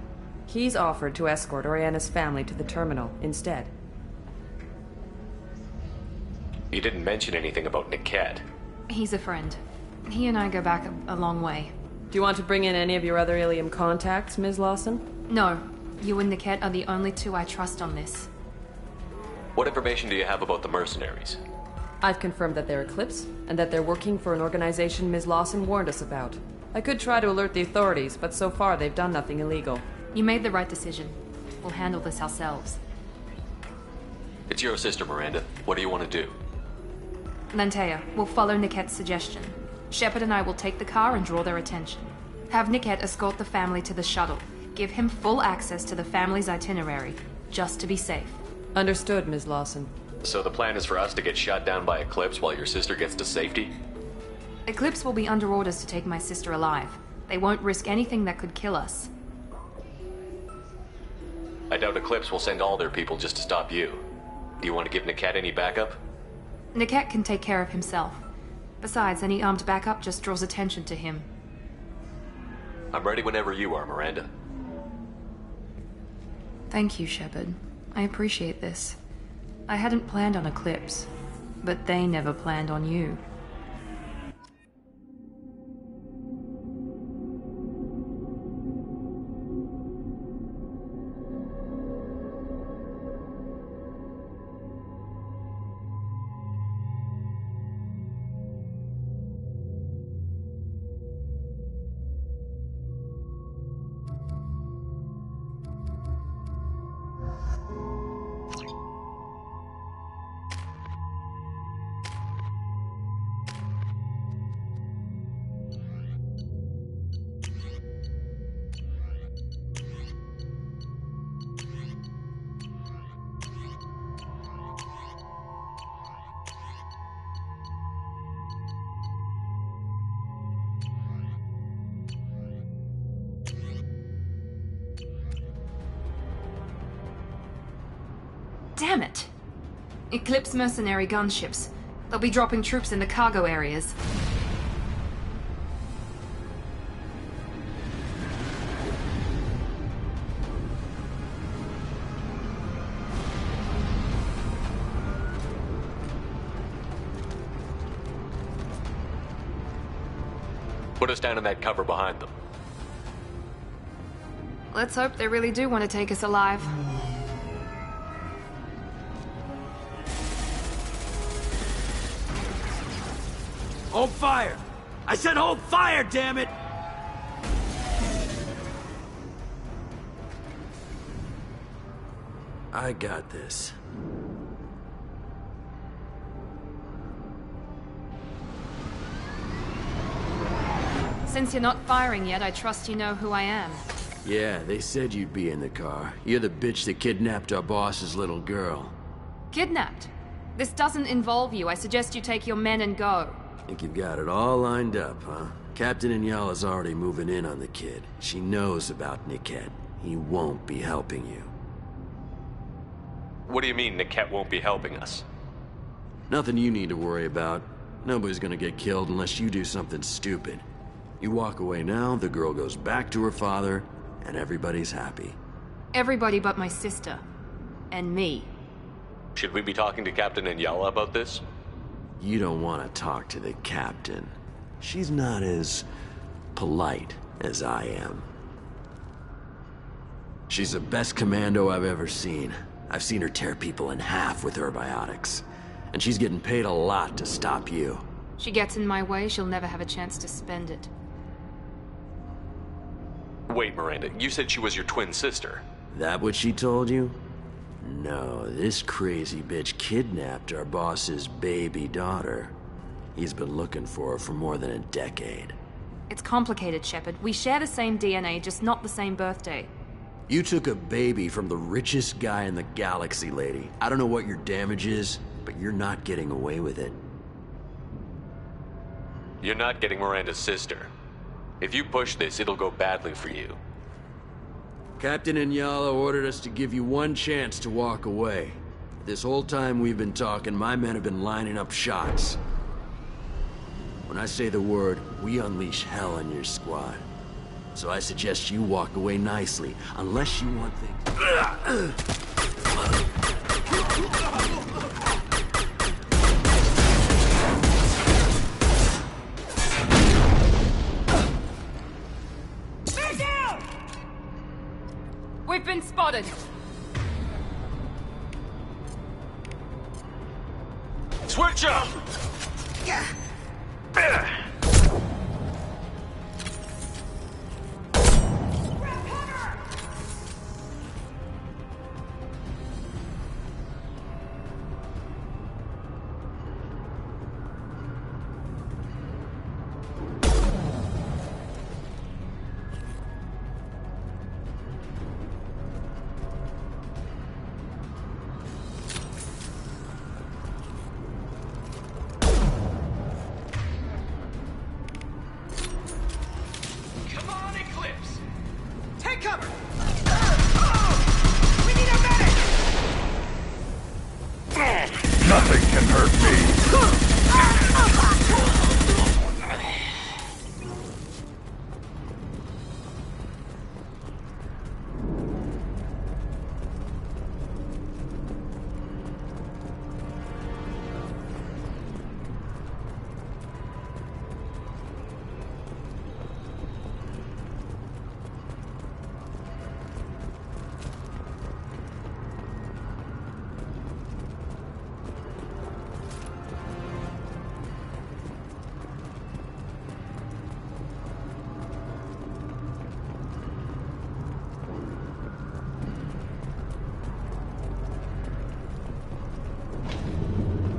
He's offered to escort Oriana's family to the terminal instead. You didn't mention anything about Niket. He's a friend. He and I go back a long way. Do you want to bring in any of your other Ilium contacts, Ms. Lawson? No. You and Niket are the only two I trust on this. What information do you have about the mercenaries? I've confirmed that they're Eclipse, and that they're working for an organization Ms. Lawson warned us about. I could try to alert the authorities, but so far they've done nothing illegal. You made the right decision. We'll handle this ourselves. It's your sister, Miranda. What do you want to do? Lantea, we'll follow Niket's suggestion. Shepard and I will take the car and draw their attention. Have Niket escort the family to the shuttle. Give him full access to the family's itinerary, just to be safe. Understood, Ms. Lawson. So the plan is for us to get shot down by Eclipse while your sister gets to safety? Eclipse will be under orders to take my sister alive. They won't risk anything that could kill us. I doubt Eclipse will send all their people just to stop you. Do you want to give Niket any backup? Niket can take care of himself. Besides, any armed backup just draws attention to him. I'm ready whenever you are, Miranda. Thank you, Shepard. I appreciate this. I hadn't planned on Eclipse, but they never planned on you. Damn it! Eclipse mercenary gunships. They'll be dropping troops in the cargo areas. Put us down in that cover behind them. Let's hope they really do want to take us alive. Hold fire! I said hold fire, damn it! I got this. Since you're not firing yet, I trust you know who I am. Yeah, they said you'd be in the car. You're the bitch that kidnapped our boss's little girl. Kidnapped? This doesn't involve you. I suggest you take your men and go. Think you've got it all lined up, huh? Captain Inyala's already moving in on the kid. She knows about Niket. He won't be helping you. What do you mean Niket won't be helping us? Nothing you need to worry about. Nobody's gonna get killed unless you do something stupid. You walk away now, the girl goes back to her father, and everybody's happy. Everybody but my sister. And me. Should we be talking to Captain Inyala about this? You don't want to talk to the captain. She's not as polite as I am. She's the best commando I've ever seen. I've seen her tear people in half with her biotics. And she's getting paid a lot to stop you. She gets in my way, she'll never have a chance to spend it. Wait, Miranda, you said she was your twin sister. That what she told you? No, this crazy bitch kidnapped our boss's baby daughter. He's been looking for her for more than a decade. It's complicated, Shepard. We share the same DNA, just not the same birthday. You took a baby from the richest guy in the galaxy, lady. I don't know what your damage is, but you're not getting away with it. You're not getting Miranda's sister. If you push this, it'll go badly for you. Captain Inyala ordered us to give you one chance to walk away. This whole time we've been talking, my men have been lining up shots. When I say the word, we unleash hell on your squad. So I suggest you walk away nicely, unless you want things... We've been spotted! Switch up! Nothing can hurt me.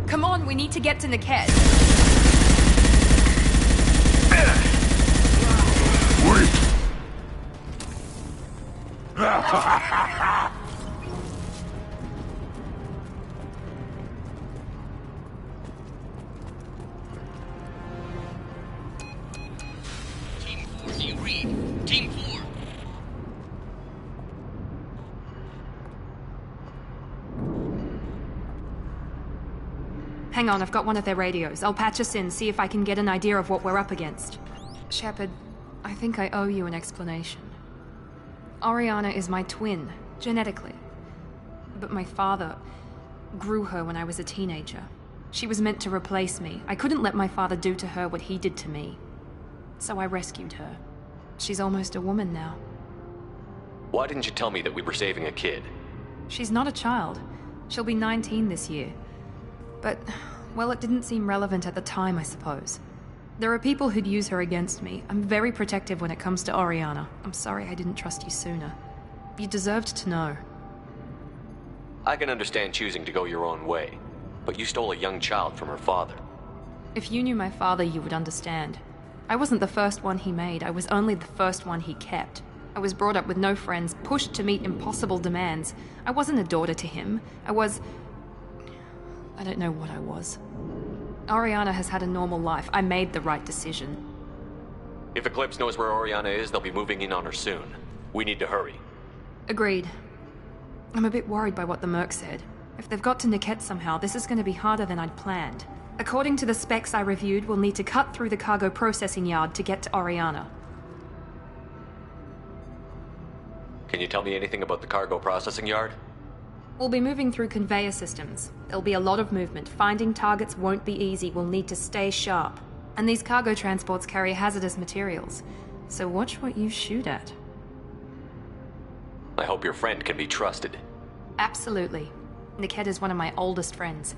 Come on, we need to get to Niket. Team 4, do you read? Team 4. Hang on, I've got one of their radios. I'll patch us in, see if I can get an idea of what we're up against. Shepard, I think I owe you an explanation. Oriana is my twin, genetically. But my father grew her when I was a teenager. She was meant to replace me. I couldn't let my father do to her what he did to me. So I rescued her. She's almost a woman now. Why didn't you tell me that we were saving a kid? She's not a child. She'll be 19 this year. But, well, it didn't seem relevant at the time, I suppose. There are people who'd use her against me. I'm very protective when it comes to Oriana. I'm sorry I didn't trust you sooner. You deserved to know. I can understand choosing to go your own way, but you stole a young child from her father. If you knew my father, you would understand. I wasn't the first one he made. I was only the first one he kept. I was brought up with no friends, pushed to meet impossible demands. I wasn't a daughter to him. I don't know what I was. Oriana has had a normal life. I made the right decision. If Eclipse knows where Oriana is, they'll be moving in on her soon. We need to hurry. Agreed. I'm a bit worried by what the Merc said. If they've got to Niket somehow, this is going to be harder than I'd planned. According to the specs I reviewed, we'll need to cut through the cargo processing yard to get to Oriana. Can you tell me anything about the cargo processing yard? We'll be moving through conveyor systems. There'll be a lot of movement. Finding targets won't be easy. We'll need to stay sharp. And these cargo transports carry hazardous materials. So watch what you shoot at. I hope your friend can be trusted. Absolutely. Niket is one of my oldest friends.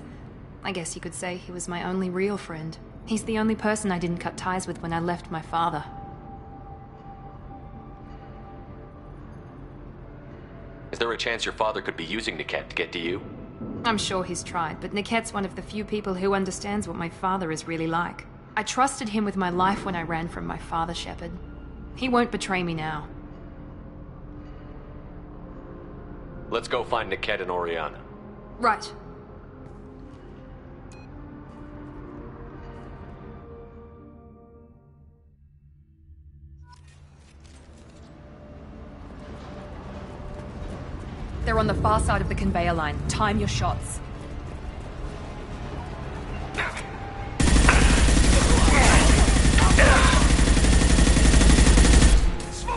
I guess you could say he was my only real friend. He's the only person I didn't cut ties with when I left my father. Is there a chance your father could be using Niket to get to you? I'm sure he's tried, but Niket's one of the few people who understands what my father is really like. I trusted him with my life when I ran from my father, Shepard. He won't betray me now. Let's go find Niket and Oriana. Right. They're on the far side of the conveyor line. Time your shots.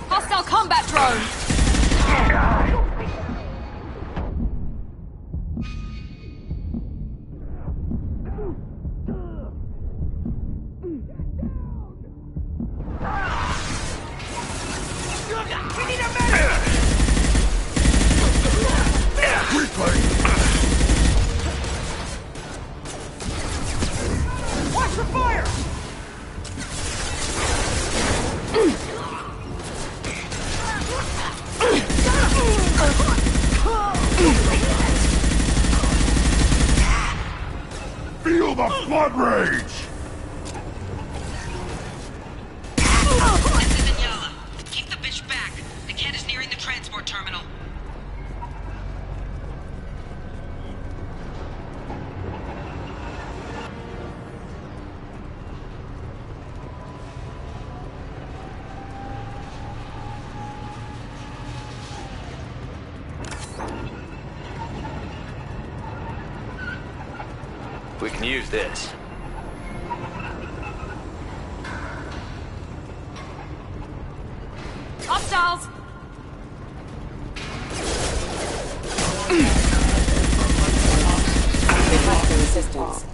Hostile combat drone! Watch the fire! Feel the blood rage! This is Inyala. Keep the bitch back. Niket is nearing the transport terminal. We can use this. Hostiles! Requesting assistance.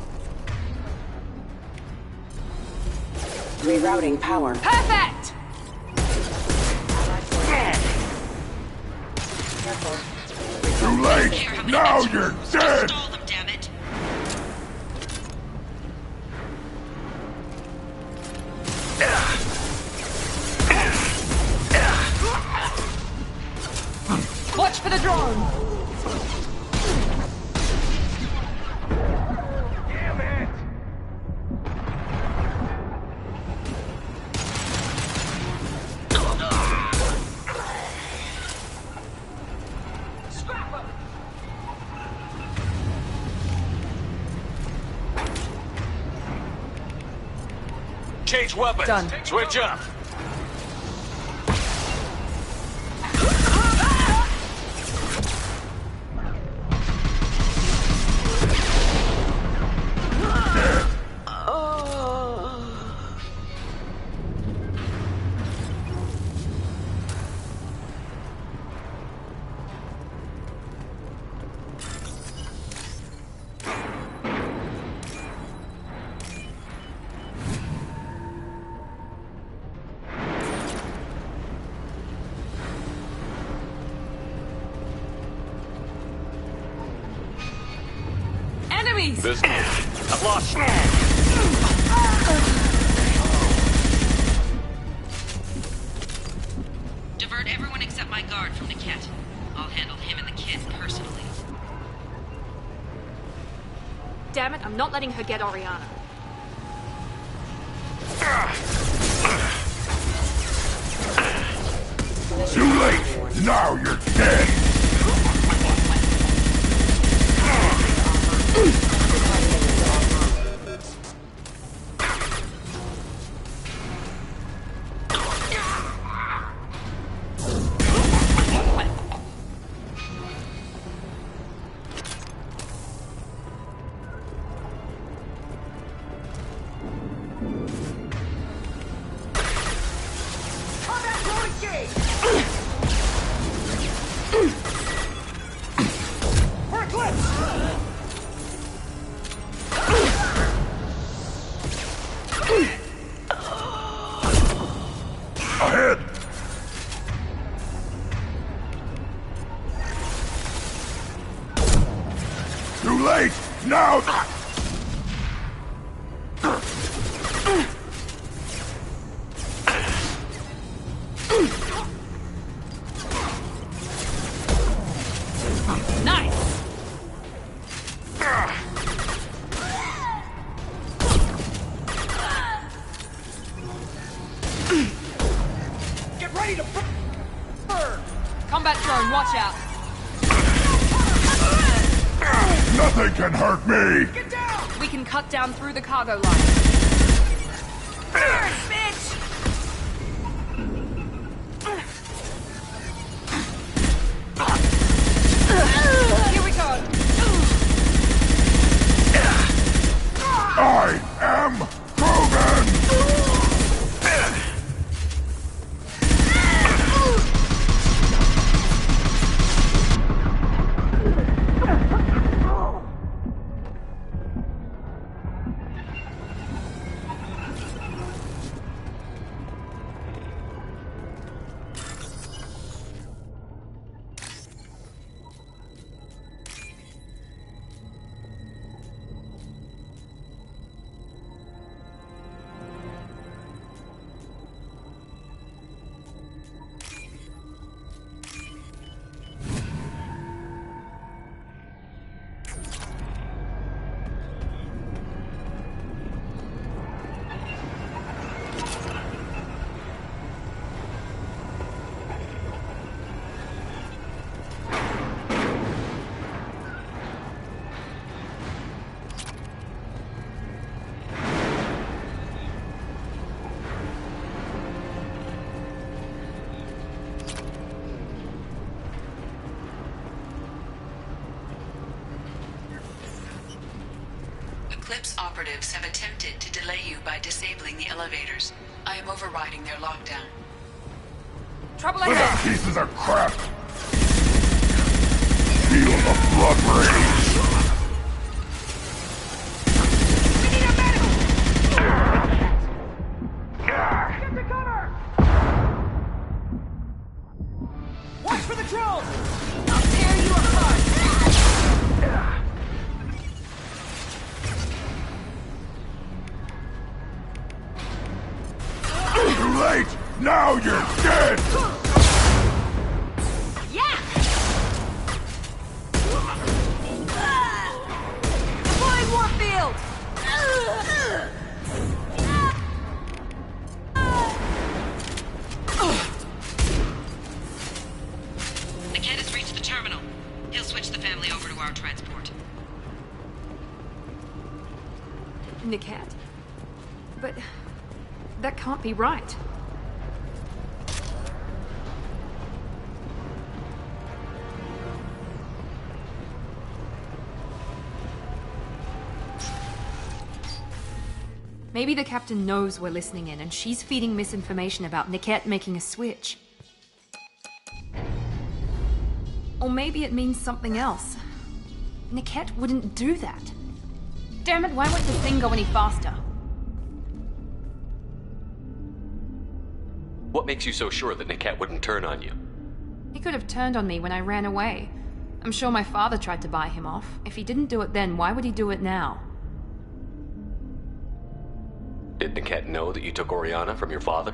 Rerouting power. Perfect! Too late! Now you're dead! Watch for the drone! Damn it! Scrap 'em! Change weapons! Done. Switch up! Enemies! This I've lost. Divert everyone except my guard from Niket. I'll handle him and the kid personally. Damn it, I'm not letting her get Oriana. Too late! Now you're dead! Combat drone engaged! Too late! Now! Nice! Get ready to burn! Combat drone, watch out! Nothing can hurt me! Get down! We can cut down through the cargo line. Burn, bitch! Here we go! I am proven! Eclipse operatives have attempted to delay you by disabling the elevators. I am overriding their lockdown. Trouble Look ahead! at pieces of crap! Feel the blood rage! We need a medical! Get to cover! Watch for the drones! I'll tear you apart! Too late! Now you're dead! Yeah! Deploying Warfield! Niket has reached the terminal. He'll switch the family over to our transport. Niket? But that can't be right. Maybe the captain knows we're listening in and she's feeding misinformation about Niket making a switch. Or maybe it means something else. Niket wouldn't do that. Damn it, why won't the thing go any faster? What makes you so sure that Niket wouldn't turn on you? He could have turned on me when I ran away. I'm sure my father tried to buy him off. If he didn't do it then, why would he do it now? Did Niket know that you took Oriana from your father?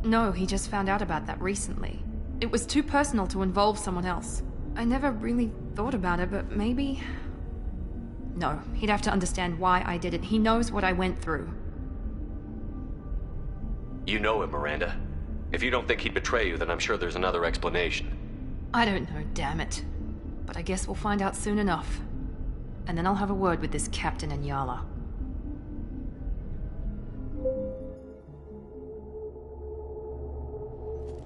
No, he just found out about that recently. It was too personal to involve someone else. I never really thought about it, but maybe... No, he'd have to understand why I did it. He knows what I went through. You know him, Miranda. If you don't think he'd betray you, then I'm sure there's another explanation. I don't know, damn it. But I guess we'll find out soon enough. And then I'll have a word with this Captain Inyala.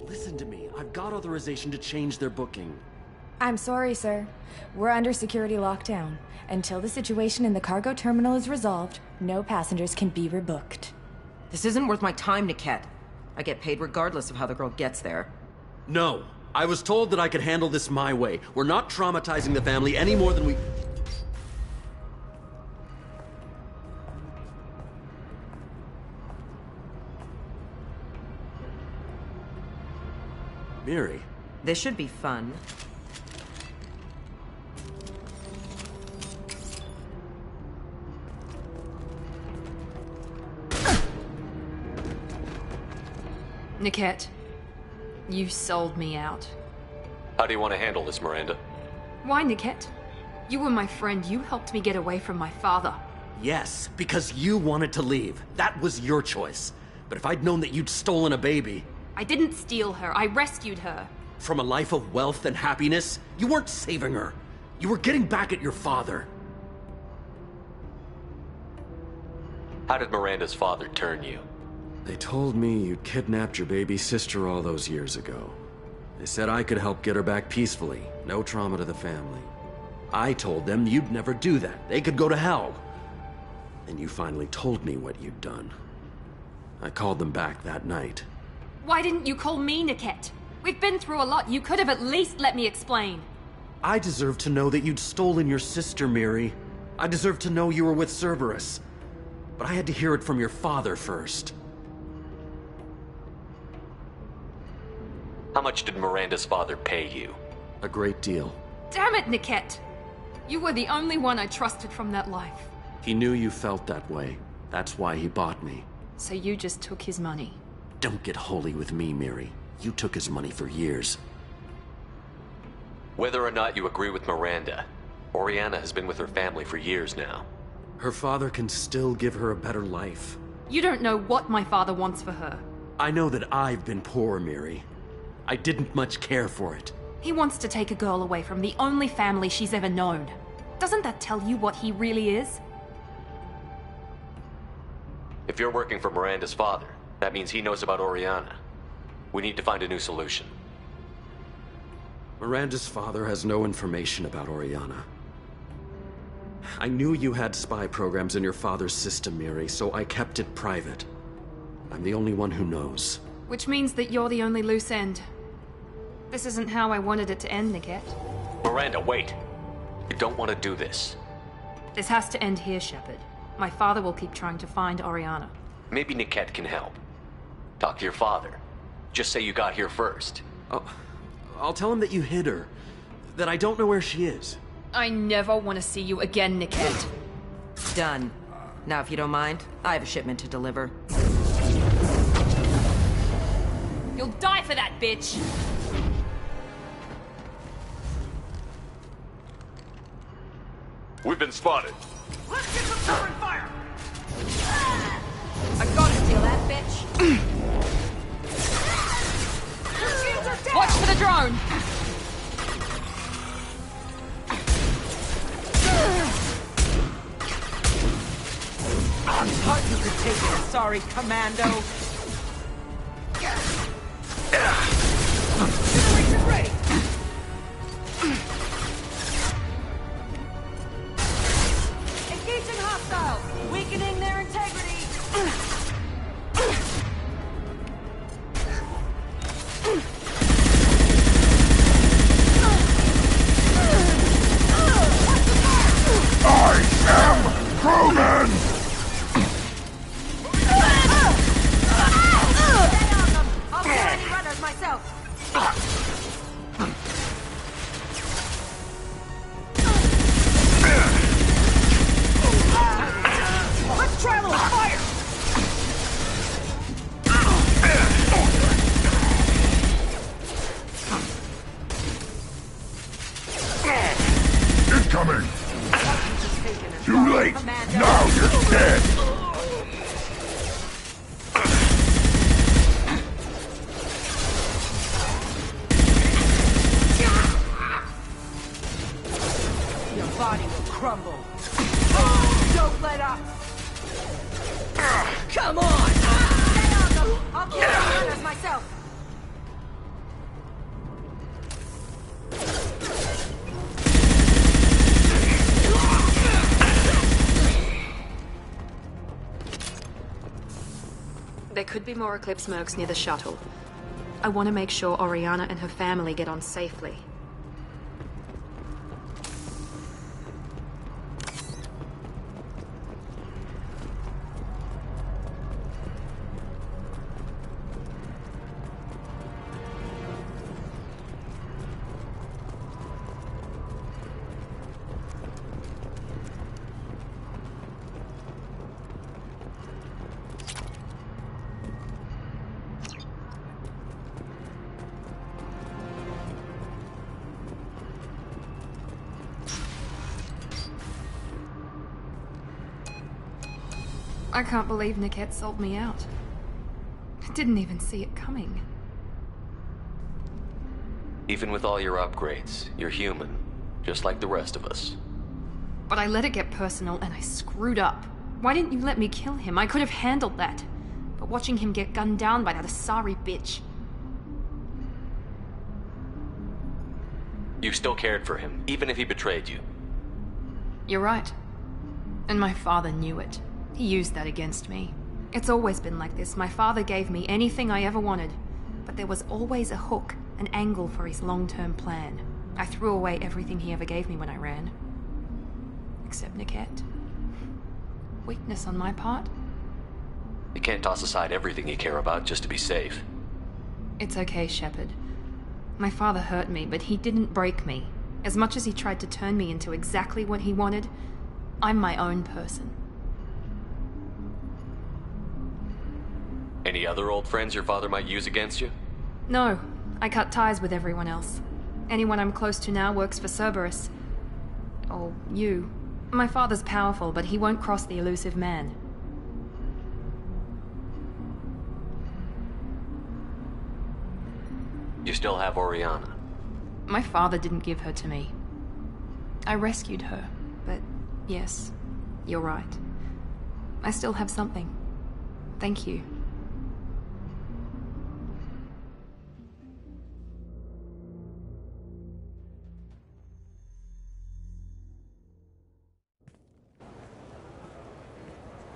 Listen to me. I've got authorization to change their booking. I'm sorry, sir. We're under security lockdown. Until the situation in the cargo terminal is resolved, no passengers can be rebooked. This isn't worth my time, Niket. I get paid regardless of how the girl gets there. No. I was told that I could handle this my way. We're not traumatizing the family any more than we... Miri. This should be fun. Niket, you sold me out. How do you want to handle this, Miranda? Why, Niket? You were my friend. You helped me get away from my father. Yes, because you wanted to leave. That was your choice. But if I'd known that you'd stolen a baby... I didn't steal her. I rescued her. From a life of wealth and happiness, you weren't saving her. You were getting back at your father. How did Miranda's father turn you? They told me you'd kidnapped your baby sister all those years ago. They said I could help get her back peacefully. No trauma to the family. I told them you'd never do that. They could go to hell. And you finally told me what you'd done. I called them back that night. Why didn't you call me, Niket? We've been through a lot. You could have at least let me explain. I deserve to know that you'd stolen your sister, Miri. I deserve to know you were with Cerberus. But I had to hear it from your father first. How much did Miranda's father pay you? A great deal. Damn it, Niket! You were the only one I trusted from that life. He knew you felt that way. That's why he bought me. So you just took his money? Don't get holy with me, Miri. You took his money for years. Whether or not you agree with Miranda, Oriana has been with her family for years now. Her father can still give her a better life. You don't know what my father wants for her. I know that I've been poor, Miri. I didn't much care for it. He wants to take a girl away from the only family she's ever known. Doesn't that tell you what he really is? If you're working for Miranda's father, that means he knows about Oriana. We need to find a new solution. Miranda's father has no information about Oriana. I knew you had spy programs in your father's system, Miri, so I kept it private. I'm the only one who knows. Which means that you're the only loose end. This isn't how I wanted it to end, Niket. Miranda, wait! You don't want to do this. This has to end here, Shepard. My father will keep trying to find Oriana. Maybe Niket can help. Talk to your father. Just say you got here first. I'll tell him that you hid her. That I don't know where she is. I never want to see you again, Niket. Done. Now, if you don't mind, I have a shipment to deliver. You'll die for that, bitch! We've been spotted. Let's get some cover and fire! I gotta steal that bitch! Watch for the drone! I thought you could take it, sorry, Commando. Generation ready! Engaging hostiles! Weakening their integrity! I am Crowman! I'll kill any runners myself! Let's try a little fire! Incoming! Too late! Now you're dead! Your body will crumble. Don't let up! Come on! Stay on them! I'll kill any runners myself! There could be more Eclipse mercs near the shuttle. I want to make sure Oriana and her family get on safely. I can't believe Niket sold me out. I didn't even see it coming. Even with all your upgrades, you're human, just like the rest of us. But I let it get personal and I screwed up. Why didn't you let me kill him? I could have handled that. But watching him get gunned down by that Asari bitch... You still cared for him, even if he betrayed you. You're right. And my father knew it. He used that against me. It's always been like this. My father gave me anything I ever wanted. But there was always a hook, an angle for his long-term plan. I threw away everything he ever gave me when I ran. Except Niket. Weakness on my part? You can't toss aside everything you care about just to be safe. It's okay, Shepard. My father hurt me, but he didn't break me. As much as he tried to turn me into exactly what he wanted, I'm my own person. Any other old friends your father might use against you? No, I cut ties with everyone else. Anyone I'm close to now works for Cerberus. Or you. My father's powerful, but he won't cross the elusive man. You still have Oriana. My father didn't give her to me. I rescued her, but yes, you're right. I still have something. Thank you.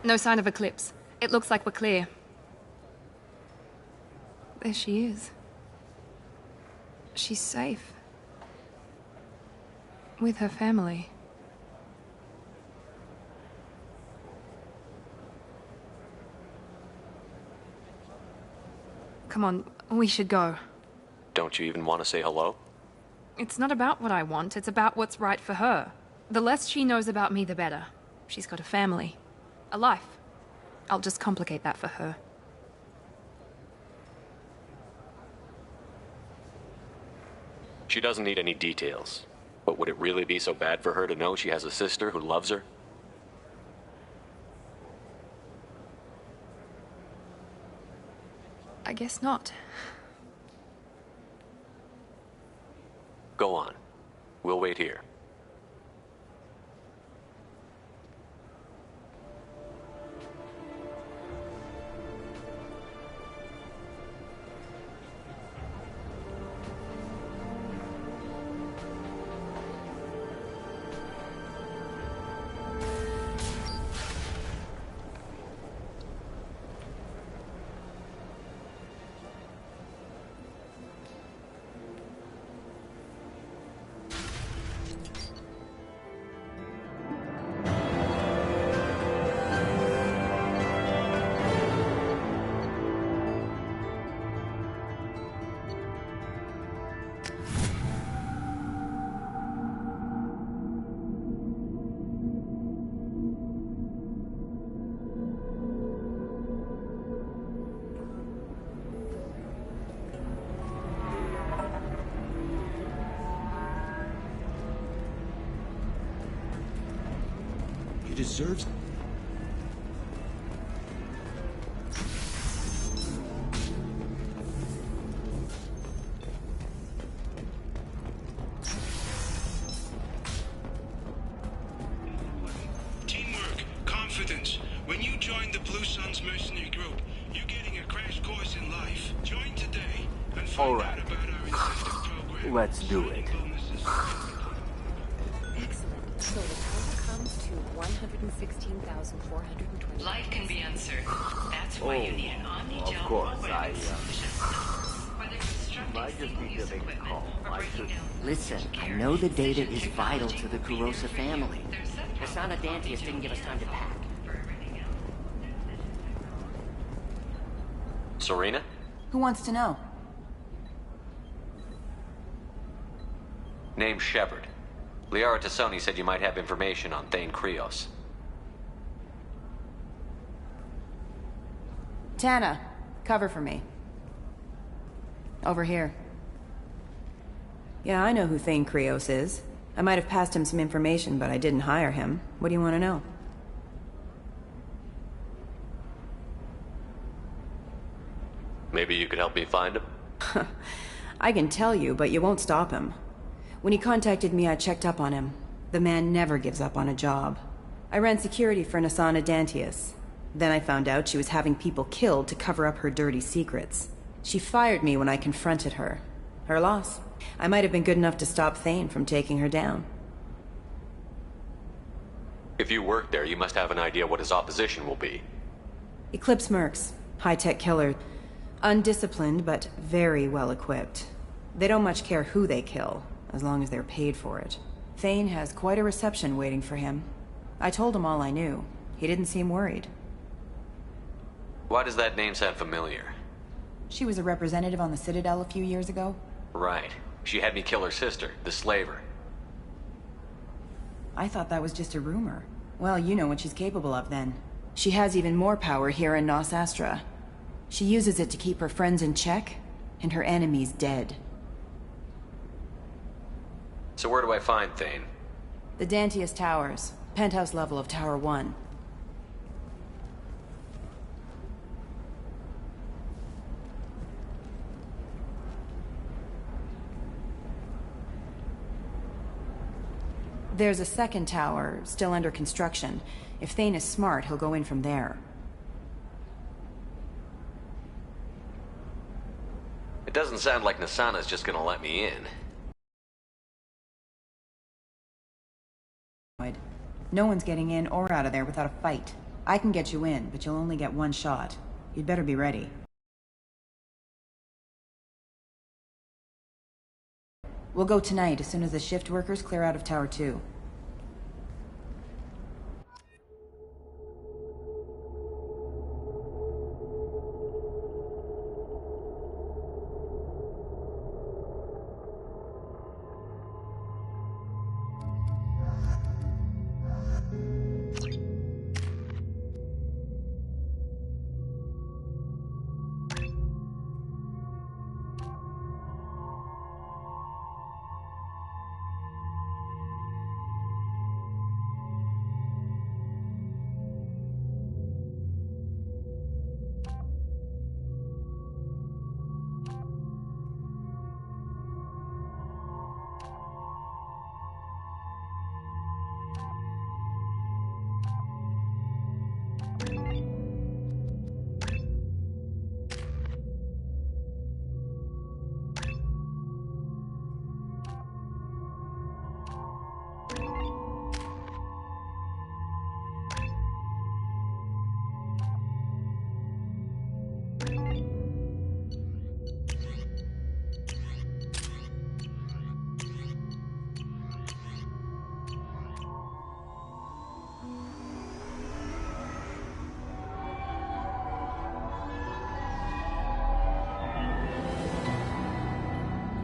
No sign of Eclipse. It looks like we're clear. There she is. She's safe. With her family. Come on, we should go. Don't you even want to say hello? It's not about what I want, it's about what's right for her. The less she knows about me, the better. She's got a family. A life. I'll just complicate that for her. She doesn't need any details. But would it really be so bad for her to know she has a sister who loves her? I guess not. Go on. We'll wait here. Deserves. Teamwork, confidence. When you join the Blue Suns mercenary group, you're getting a crash course in life. Join today and find out about our incentive program. Let's do it. Excellent. So the total comes to 116,420. Life can be uncertain. That's why you need an omni-gel Of course, program solution. Whether constructing single-use equipment or breaking down... Listen, I know the data is vital to the Kurosa family. Asana Dantius didn't give us time to pack. Serena? Who wants to know? Name's Shepard. Liara Tassoni said you might have information on Thane Krios. Tana, cover for me. Over here. Yeah, I know who Thane Krios is. I might have passed him some information, but I didn't hire him. What do you want to know? could help me find him? I can tell you, but you won't stop him. When he contacted me, I checked up on him. The man never gives up on a job. I ran security for Nasana Dantius. Then I found out she was having people killed to cover up her dirty secrets. She fired me when I confronted her. Her loss. I might have been good enough to stop Thane from taking her down. If you work there, you must have an idea what his opposition will be. Eclipse Mercs. High-tech killer. Undisciplined, but very well equipped. They don't much care who they kill, as long as they're paid for it. Thane has quite a reception waiting for him. I told him all I knew. He didn't seem worried. Why does that name sound familiar? She was a representative on the Citadel a few years ago. Right. She had me kill her sister, the slaver. I thought that was just a rumor. Well, you know what she's capable of then. She has even more power here in Nos Astra. She uses it to keep her friends in check, and her enemies dead. So where do I find Thane? The Dantius Towers. Penthouse level of Tower 1. There's a second tower, still under construction. If Thane is smart, he'll go in from there. It doesn't sound like Nasana's just gonna let me in. No one's getting in or out of there without a fight. I can get you in, but you'll only get one shot. You'd better be ready. We'll go tonight as soon as the shift workers clear out of Tower 2.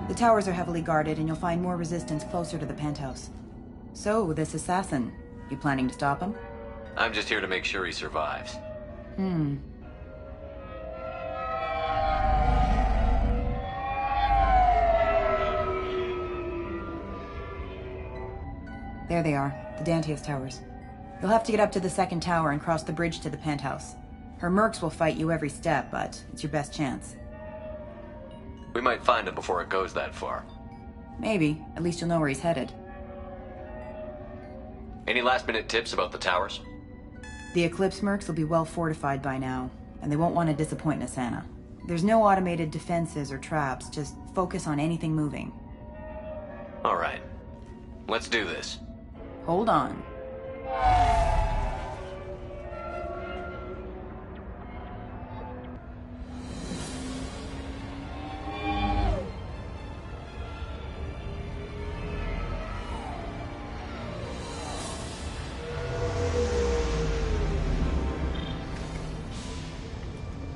The towers are heavily guarded, and you'll find more resistance closer to the penthouse. So, this assassin, you planning to stop him? I'm just here to make sure he survives. There they are, the Dantius Towers. You'll have to get up to the second tower and cross the bridge to the penthouse. Her mercs will fight you every step, but it's your best chance. We might find him before it goes that far. Maybe. At least you'll know where he's headed. Any last-minute tips about the towers? The Eclipse mercs will be well fortified by now, and they won't want to disappoint Nasana. There's no automated defenses or traps, just focus on anything moving. All right. Let's do this. Hold on.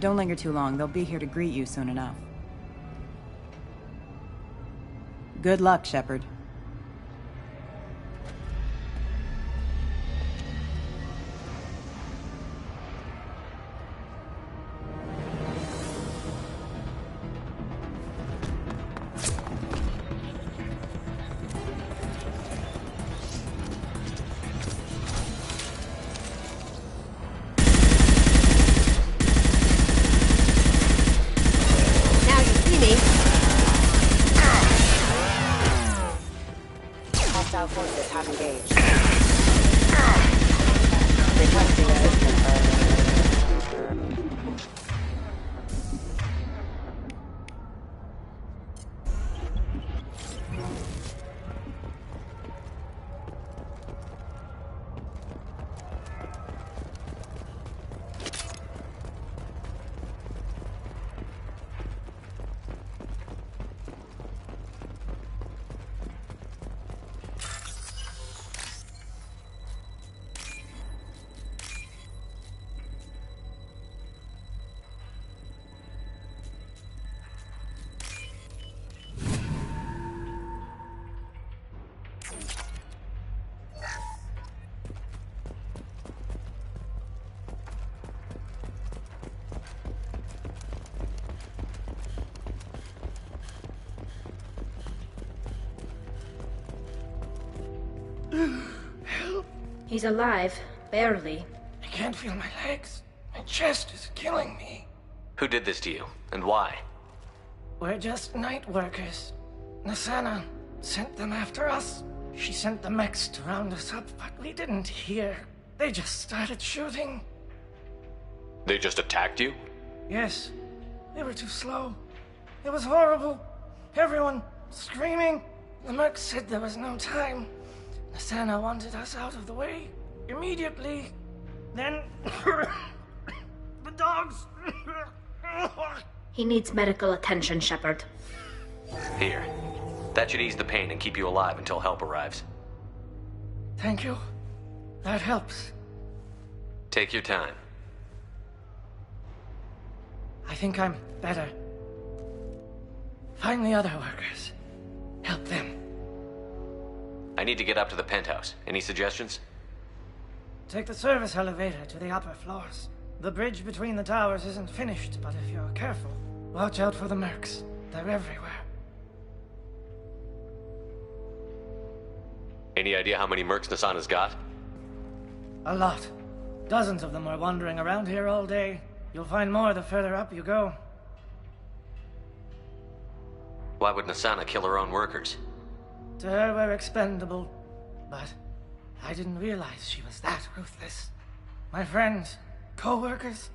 Don't linger too long. They'll be here to greet you soon enough. Good luck, Shepard. He's alive. Barely. I can't feel my legs. My chest is killing me. Who did this to you, and why? We're just night workers. Nassana sent them after us. She sent the mechs to round us up, but we didn't hear. They just started shooting. They just attacked you? Yes. They were too slow. It was horrible. Everyone screaming. The mercs said there was no time. Nassana wanted us out of the way. Immediately. Then... the dogs... He needs medical attention, Shepard. Here. That should ease the pain and keep you alive until help arrives. Thank you. That helps. Take your time. I think I'm better. Find the other workers. Help them. I need to get up to the penthouse. Any suggestions? Take the service elevator to the upper floors. The bridge between the towers isn't finished, but if you're careful, watch out for the mercs. They're everywhere. Any idea how many mercs Nassana's got? A lot. Dozens of them are wandering around here all day. You'll find more the further up you go. Why would Nassana kill her own workers? To her, we're expendable. But I didn't realize she was that ruthless. My friends, co-workers,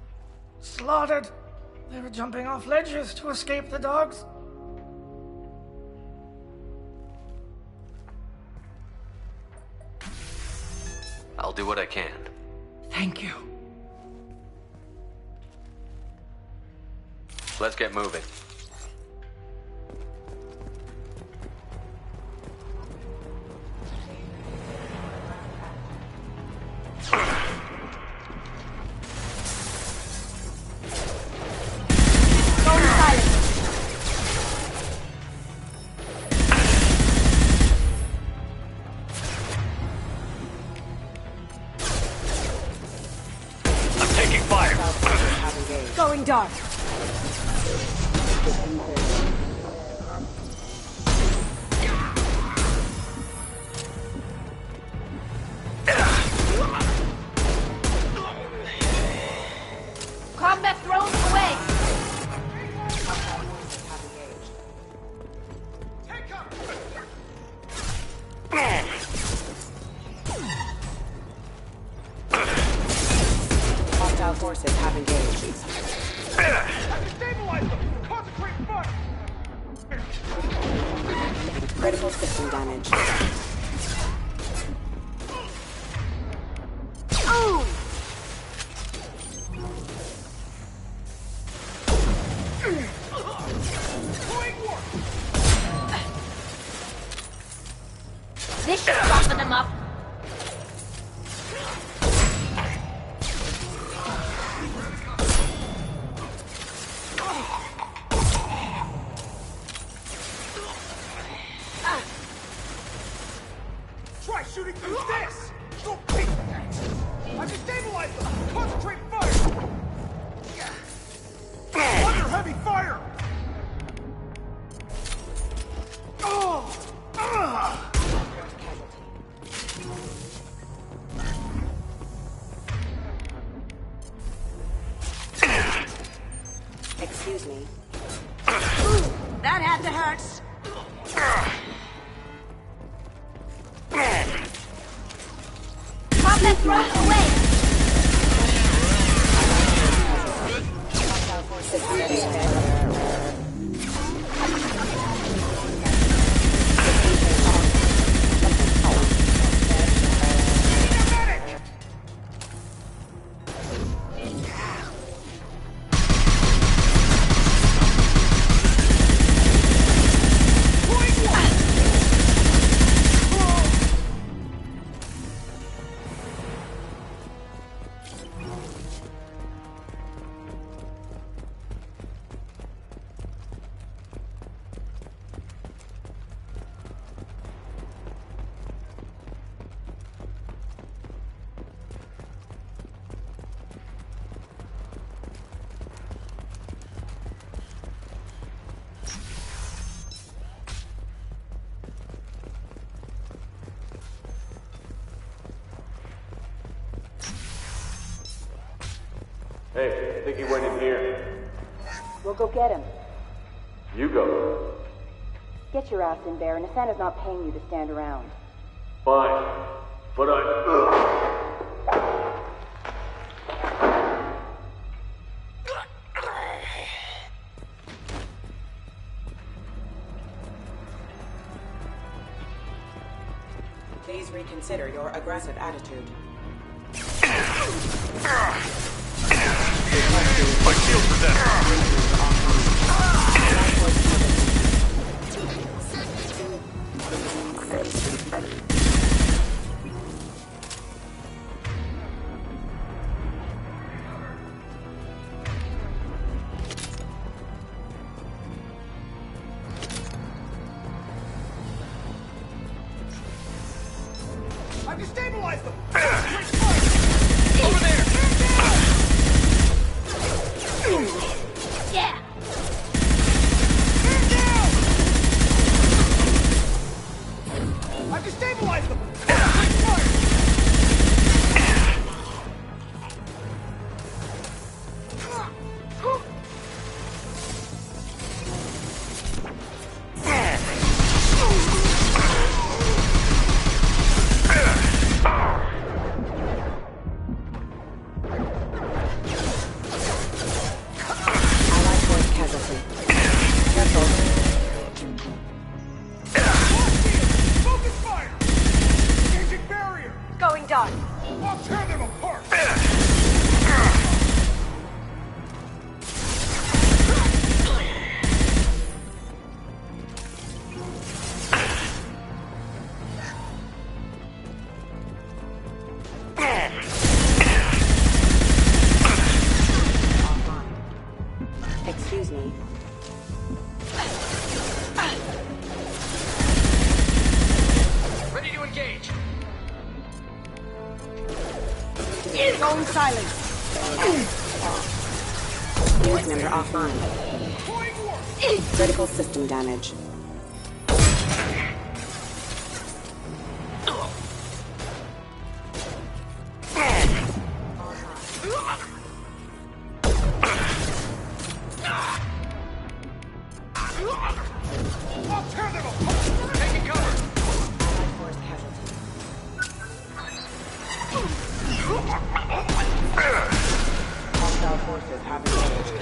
slaughtered. They were jumping off ledges to escape the dogs. I'll do what I can. Thank you. Let's get moving. Going dark. Combat thrown away! Hostile forces have engaged. Stabilize them! Concentrate fire! Critical system damage. This should soften them up. Try shooting through this! Don't peek that! I've destabilized them! Concentrate fire! Under heavy fire! Excuse me. That had to hurt. Combat thrown away! Hey, I think he went in here. We'll go get him. You go. Get your ass in there, and Asana's not paying you to stand around. Fine. But Please reconsider your aggressive attitude. My shield for that. I've destabilized them! Over there! Yeah! I've destabilized them! Focus fire! Engaging barrier! Going dark. I'll tear them apart! Excuse me. Ready to engage. Going silent. Unit member offline. Critical system damage. I'll tear them apart! Taking cover. Force casualty. Hostile forces have engaged.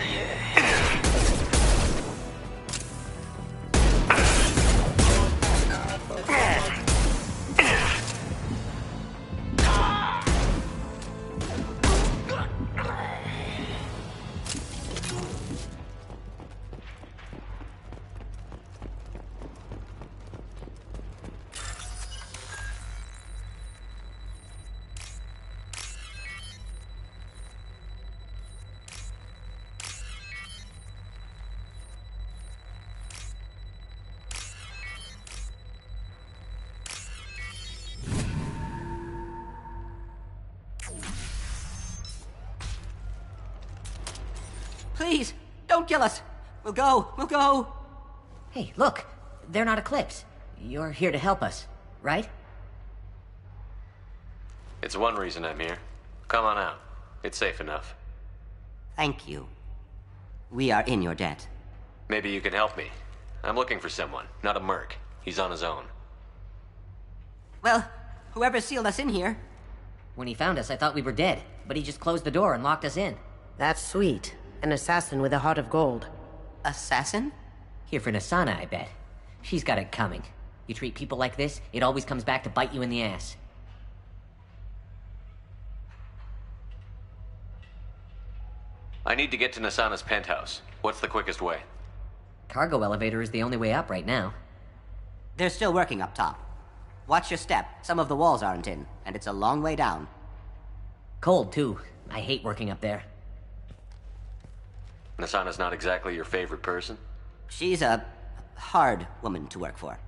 Please, don't kill us. We'll go. Hey, look. They're not Eclipse. You're here to help us, right? It's one reason I'm here. Come on out. It's safe enough. Thank you. We are in your debt. Maybe you can help me. I'm looking for someone, not a merc. He's on his own. Well, whoever sealed us in here. When he found us, I thought we were dead, but he just closed the door and locked us in. That's sweet. An assassin with a heart of gold. Assassin? Here for Nasana, I bet. She's got it coming. You treat people like this, it always comes back to bite you in the ass. I need to get to Nasana's penthouse. What's the quickest way? Cargo elevator is the only way up right now. They're still working up top. Watch your step. Some of the walls aren't in, and it's a long way down. Cold, too. I hate working up there. Nasana's not exactly your favorite person? She's a hard woman to work for.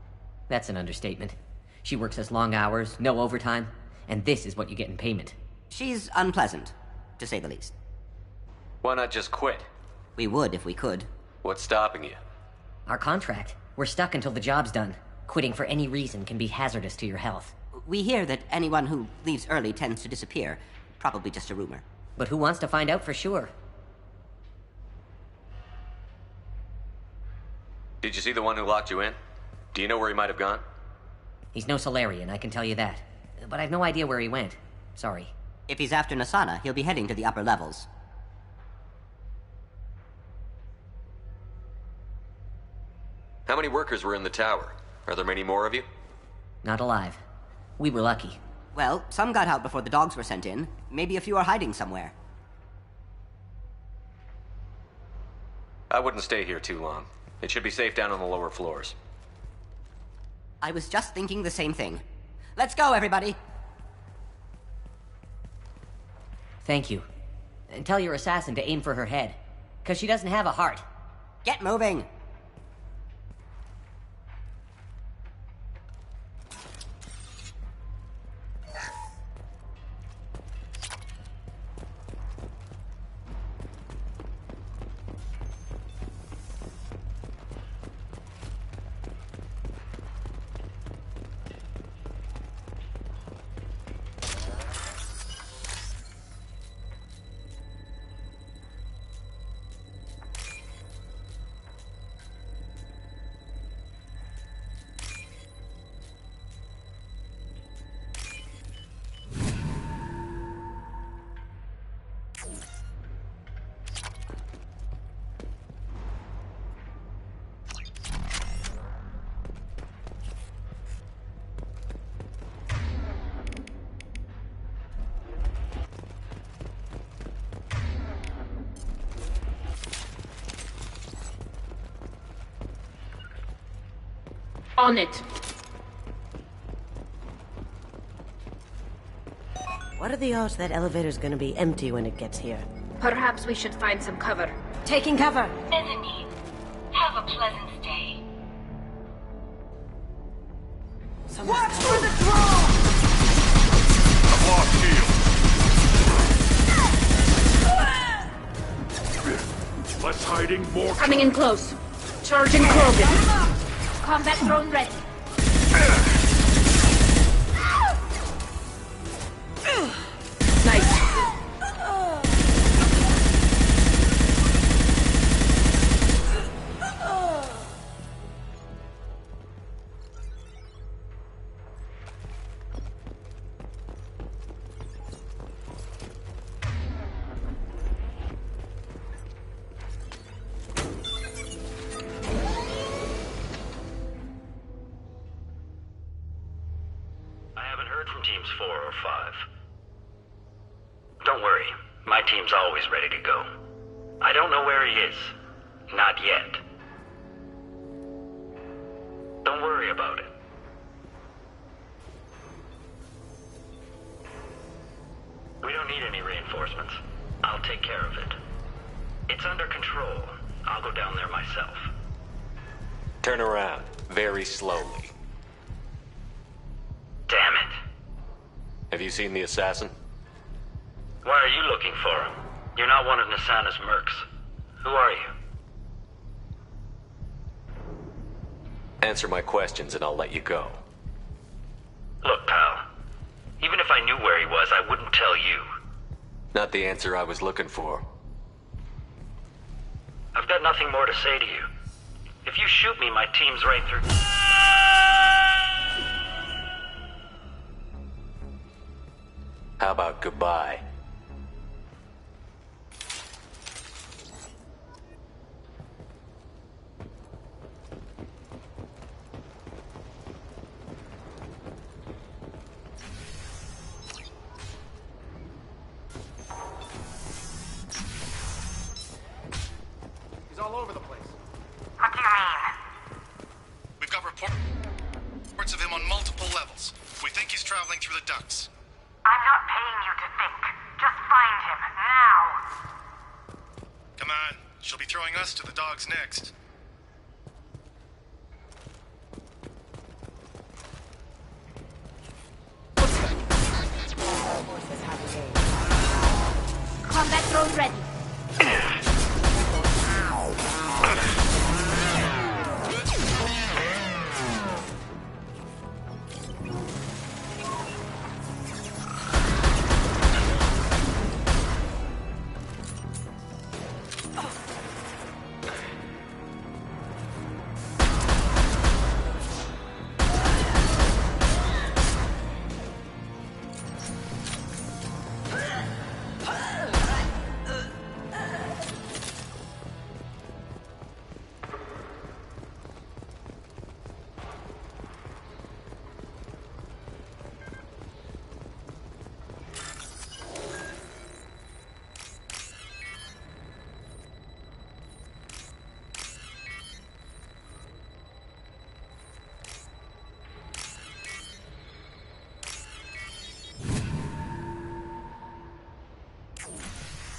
That's an understatement. She works us long hours, no overtime, and this is what you get in payment. She's unpleasant, to say the least. Why not just quit? We would if we could. What's stopping you? Our contract. We're stuck until the job's done. Quitting for any reason can be hazardous to your health. We hear that anyone who leaves early tends to disappear. Probably just a rumor. But who wants to find out for sure? Did you see the one who locked you in? Do you know where he might have gone? He's no Solarian, I can tell you that. But I've no idea where he went. Sorry. If he's after Nassana, he'll be heading to the upper levels. How many workers were in the tower? Are there many more of you? Not alive. We were lucky. Well, some got out before the dogs were sent in. Maybe a few are hiding somewhere. I wouldn't stay here too long. It should be safe down on the lower floors. I was just thinking the same thing. Let's go, everybody! Thank you. And tell your assassin to aim for her head. 'Cause she doesn't have a heart. Get moving! On it. What are the odds that elevator's gonna be empty when it gets here? Perhaps we should find some cover. Taking cover! Mezzanine. Have a pleasant stay. Watch for the throne! I've lost shield. Less hiding, more Coming in close. Charging Krogan. Combat drone ready. Nice. From teams 4 or 5. Don't worry, my team's always ready to go. I don't know where he is. Not yet. Don't worry about it. We don't need any reinforcements. I'll take care of it. It's under control. I'll go down there myself. Turn around, very slowly. Damn it. Have you seen the assassin? Why are you looking for him? You're not one of Nassana's mercs. Who are you? Answer my questions and I'll let you go. Look, pal. Even if I knew where he was, I wouldn't tell you. Not the answer I was looking for. I've got nothing more to say to you. If you shoot me, my team's right through... How about goodbye? He's all over the place. What do you mean? We've got reports of him on multiple levels. We think he's traveling through the ducts. I'm not paying you to think. Just find him, now! Come on. She'll be throwing us to the dogs next. Combat drone ready.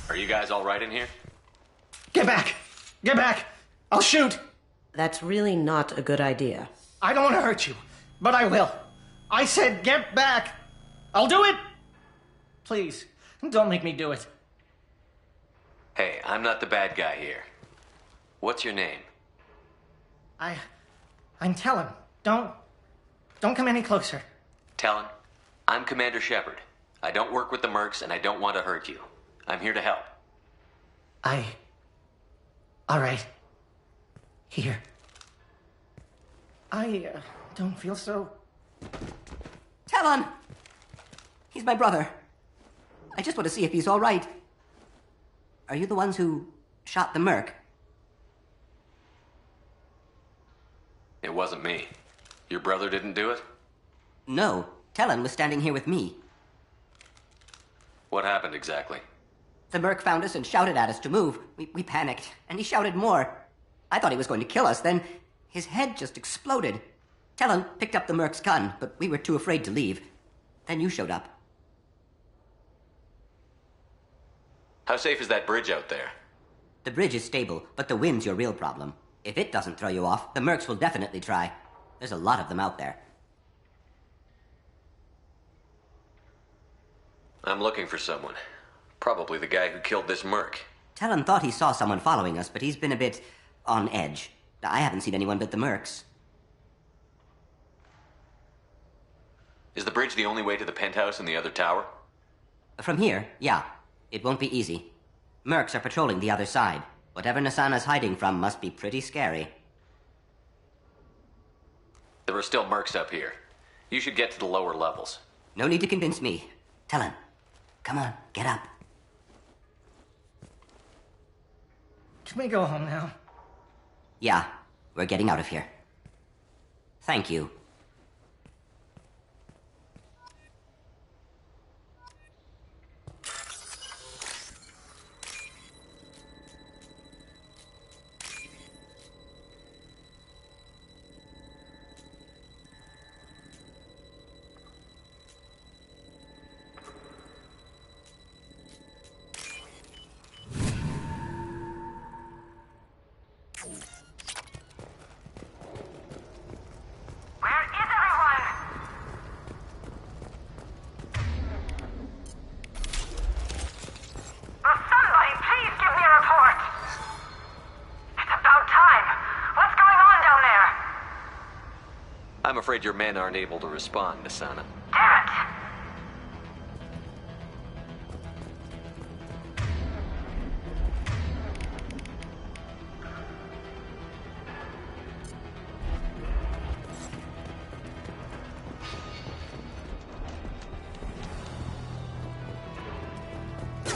Are you guys all right in here? Get back! Get back! I'll shoot! That's really not a good idea. I don't want to hurt you, but I will. I said get back! I'll do it! Please, don't make me do it. Hey, I'm not the bad guy here. What's your name? I'm Talon. Don't come any closer. Talon, I'm Commander Shepard. I don't work with the mercs and I don't want to hurt you. I'm here to help. All right. Here. I don't feel so... Talon! He's my brother. I just want to see if he's all right. Are you the ones who shot the merc? It wasn't me. Your brother didn't do it? No. Talon was standing here with me. What happened exactly? The merc found us and shouted at us to move. We panicked, and he shouted more. I thought he was going to kill us, then his head just exploded. Talon picked up the merc's gun, but we were too afraid to leave. Then you showed up. How safe is that bridge out there? The bridge is stable, but the wind's your real problem. If it doesn't throw you off, the mercs will definitely try. There's a lot of them out there. I'm looking for someone. Probably the guy who killed this merc. Talon thought he saw someone following us, but he's been a bit on edge. I haven't seen anyone but the mercs. Is the bridge the only way to the penthouse in the other tower? From here, yeah. It won't be easy. Mercs are patrolling the other side. Whatever Nasana's hiding from must be pretty scary. There are still mercs up here. You should get to the lower levels. No need to convince me. Talon, come on, get up. Can we go home now? Yeah, we're getting out of here. Thank you. I'm afraid your men aren't able to respond, Nasana. Damn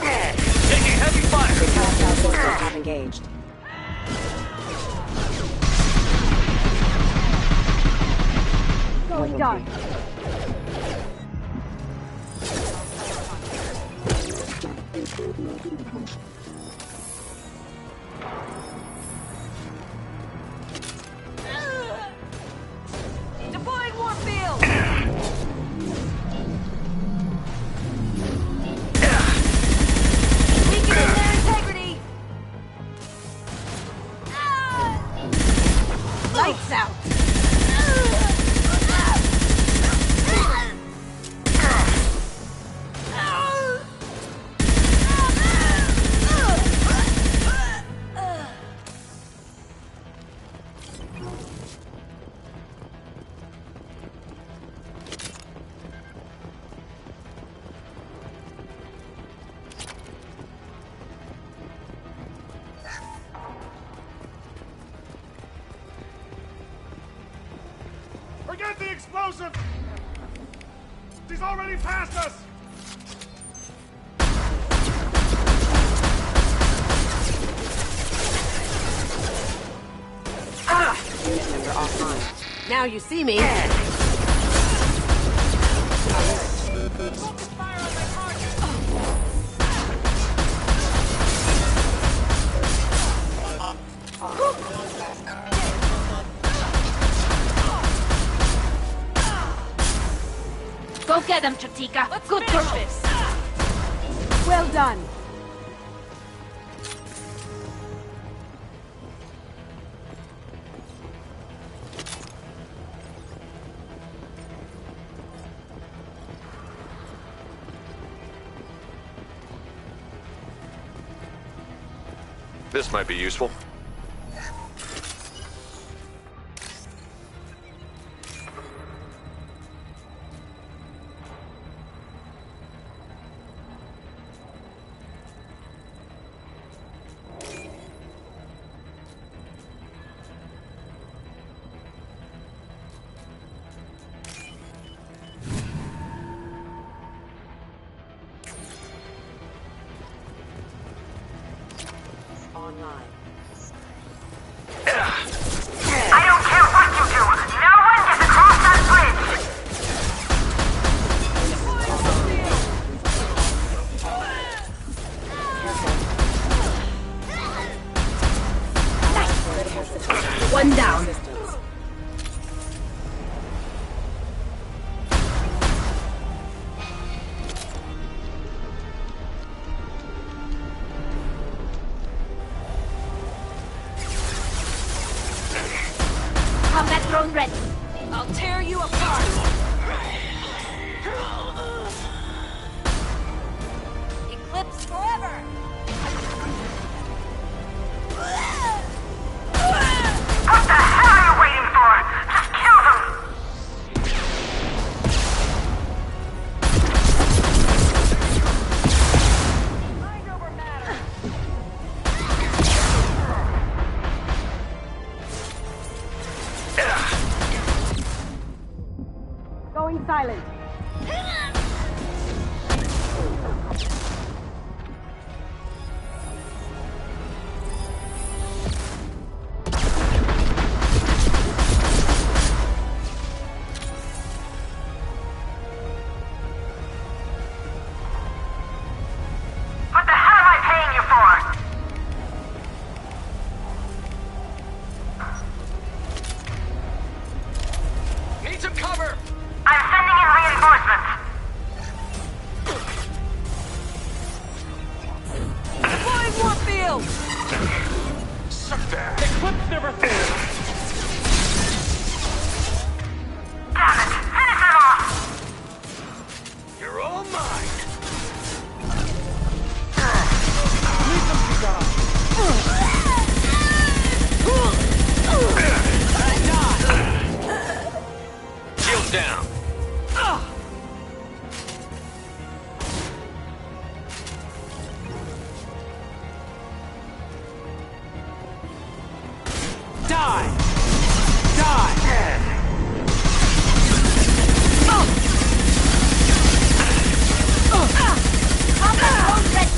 it! Taking heavy fire! The hostile forces have engaged. Going dark. Deploying Warfield! Weakening their integrity! Lights out! Forget the explosive! She's already past us! Unit member offline. Now you see me. Go get them, Chatika. Good purpose. Well done. This might be useful. I don't care what you do. No one gets across that bridge. One down. Combat drone ready. I'll tear you apart. Eclipse forever. What the hell are you waiting for? Just kill them. Going silent. What the hell am I paying you for? Need some cover! I'm sending in reinforcements. Flying Warfield! Suck that! Eclipse never fails! Damn it! Finish them off! You're all mine! Leave them to die! Shields down. Die! Die! Combat drone ready.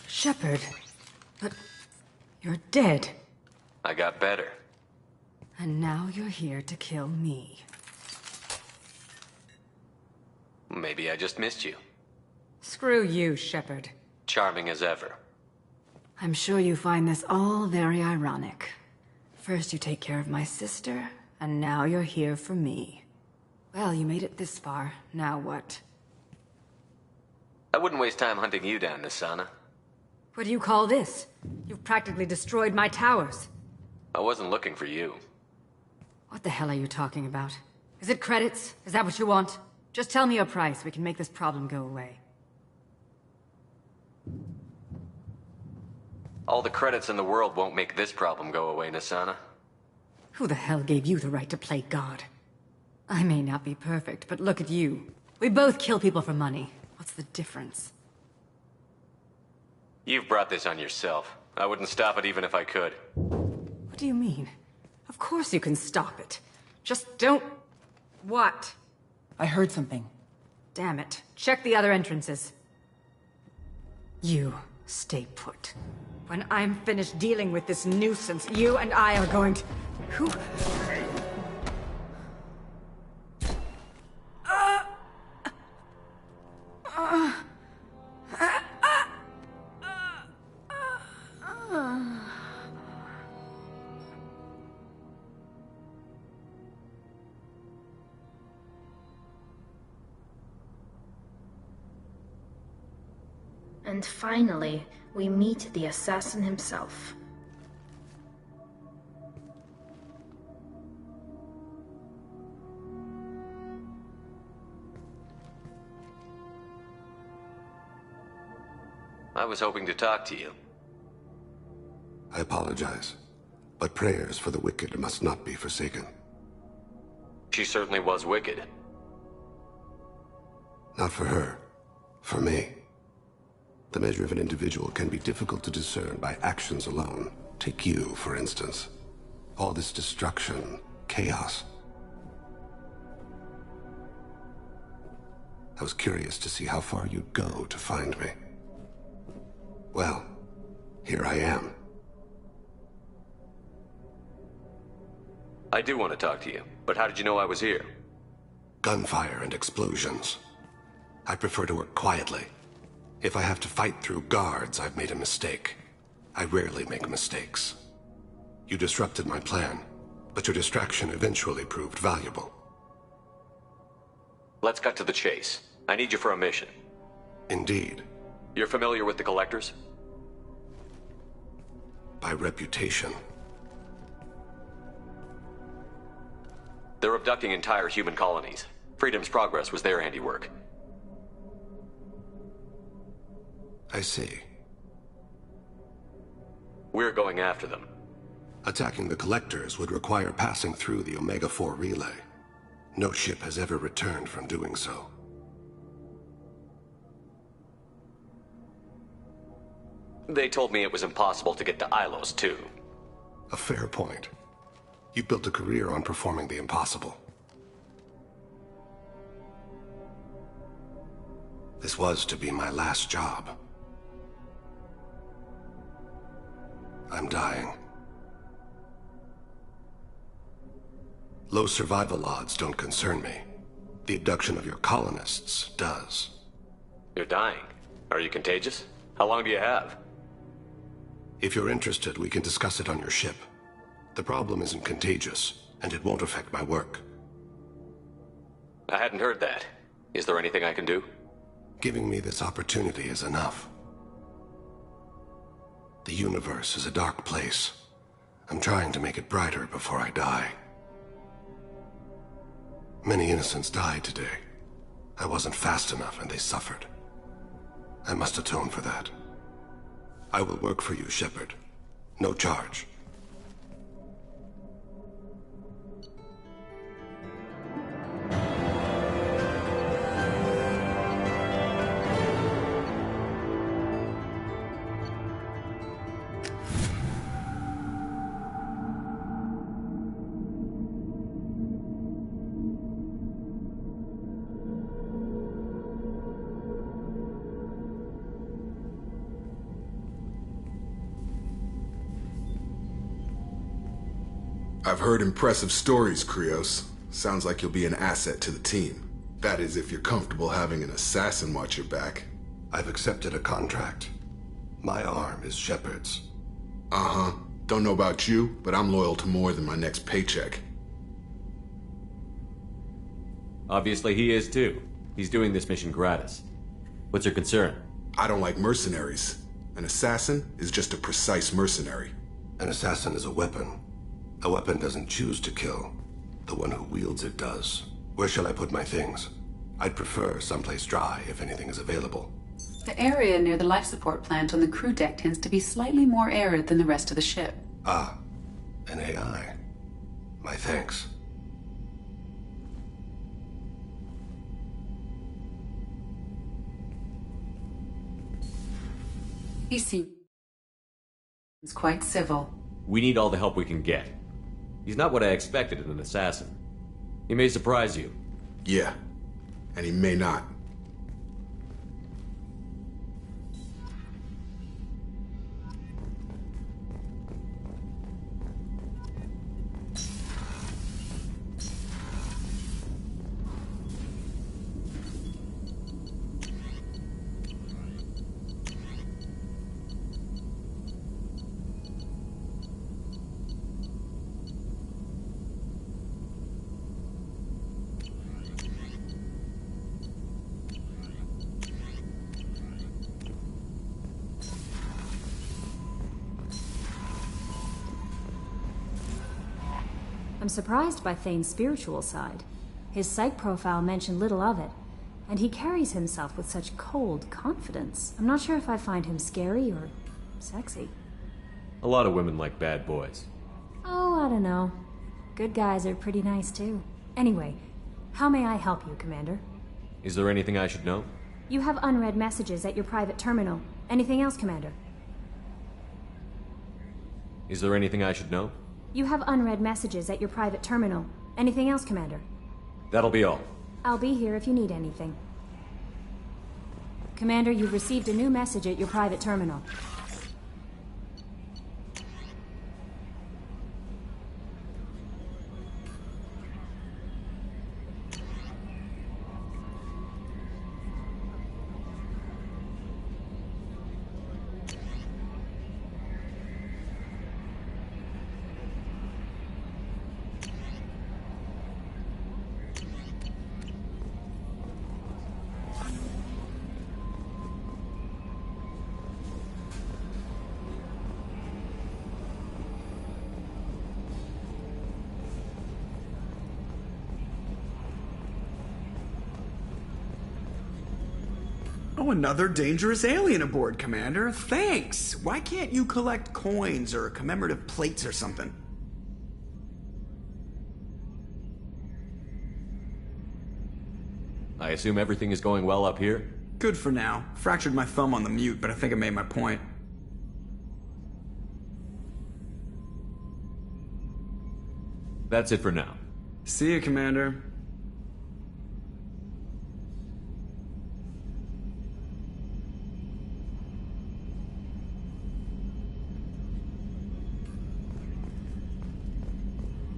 Shepard. But you're dead. I got better. And now you're here to kill me. Maybe I just missed you. Screw you, Shepard. Charming as ever. I'm sure you find this all very ironic. First you take care of my sister, and now you're here for me. Well, you made it this far. Now what? I wouldn't waste time hunting you down, Nisana. What do you call this? You've practically destroyed my towers. I wasn't looking for you. What the hell are you talking about? Is it credits? Is that what you want? Just tell me a price. We can make this problem go away. All the credits in the world won't make this problem go away, Nisana. Who the hell gave you the right to play God? I may not be perfect, but look at you. We both kill people for money. What's the difference? You've brought this on yourself. I wouldn't stop it even if I could. What do you mean? Of course you can stop it. Just don't... What? I heard something. Damn it. Check the other entrances. You stay put. When I'm finished dealing with this nuisance, you and I are going to... Who... And finally, we meet the assassin himself. I was hoping to talk to you. I apologize, but prayers for the wicked must not be forsaken. She certainly was wicked. Not for her. For me. The measure of an individual can be difficult to discern by actions alone. Take you, for instance. All this destruction, chaos. I was curious to see how far you'd go to find me. Well, here I am. I do want to talk to you, but how did you know I was here? Gunfire and explosions. I prefer to work quietly. If I have to fight through guards, I've made a mistake. I rarely make mistakes. You disrupted my plan, but your distraction eventually proved valuable. Let's cut to the chase. I need you for a mission. Indeed. You're familiar with the Collectors? By reputation. They're abducting entire human colonies. Freedom's Progress was their handiwork. I see. We're going after them. Attacking the Collectors would require passing through the Omega-4 relay. No ship has ever returned from doing so. They told me it was impossible to get to Ilos, too. A fair point. You built a career on performing the impossible. This was to be my last job. I'm dying. Low survival odds don't concern me. The abduction of your colonists does. You're dying. Are you contagious? How long do you have? If you're interested, we can discuss it on your ship. The problem isn't contagious, and it won't affect my work. I hadn't heard that. Is there anything I can do? Giving me this opportunity is enough. The universe is a dark place. I'm trying to make it brighter before I die. Many innocents died today. I wasn't fast enough and they suffered. I must atone for that. I will work for you, Shepard. No charge. I've heard impressive stories, Krios. Sounds like you'll be an asset to the team. That is, if you're comfortable having an assassin watch your back. I've accepted a contract. My arm is Shepard's. Uh-huh. Don't know about you, but I'm loyal to more than my next paycheck. Obviously he is too. He's doing this mission gratis. What's your concern? I don't like mercenaries. An assassin is just a precise mercenary. An assassin is a weapon. A weapon doesn't choose to kill. The one who wields it does. Where shall I put my things? I'd prefer someplace dry if anything is available. The area near the life support plant on the crew deck tends to be slightly more arid than the rest of the ship. Ah, an AI. My thanks. He seems quite civil. We need all the help we can get. He's not what I expected in an assassin. He may surprise you. Yeah, and he may not. I'm surprised by Thane's spiritual side. His psych profile mentioned little of it, and he carries himself with such cold confidence. I'm not sure if I find him scary or sexy. A lot of women like bad boys. Oh, I don't know. Good guys are pretty nice too. Anyway, how may I help you, Commander? Is there anything I should know? You have unread messages at your private terminal. Anything else, Commander? Is there anything I should know? You have unread messages at your private terminal. Anything else, Commander? That'll be all. I'll be here if you need anything. Commander, you've received a new message at your private terminal. Oh, another dangerous alien aboard, Commander. Thanks. Why can't you collect coins or commemorative plates or something? I assume everything is going well up here? Good for now. Fractured my thumb on the mute, but I think I made my point. That's it for now. See you, Commander.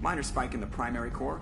Minor spike in the primary core.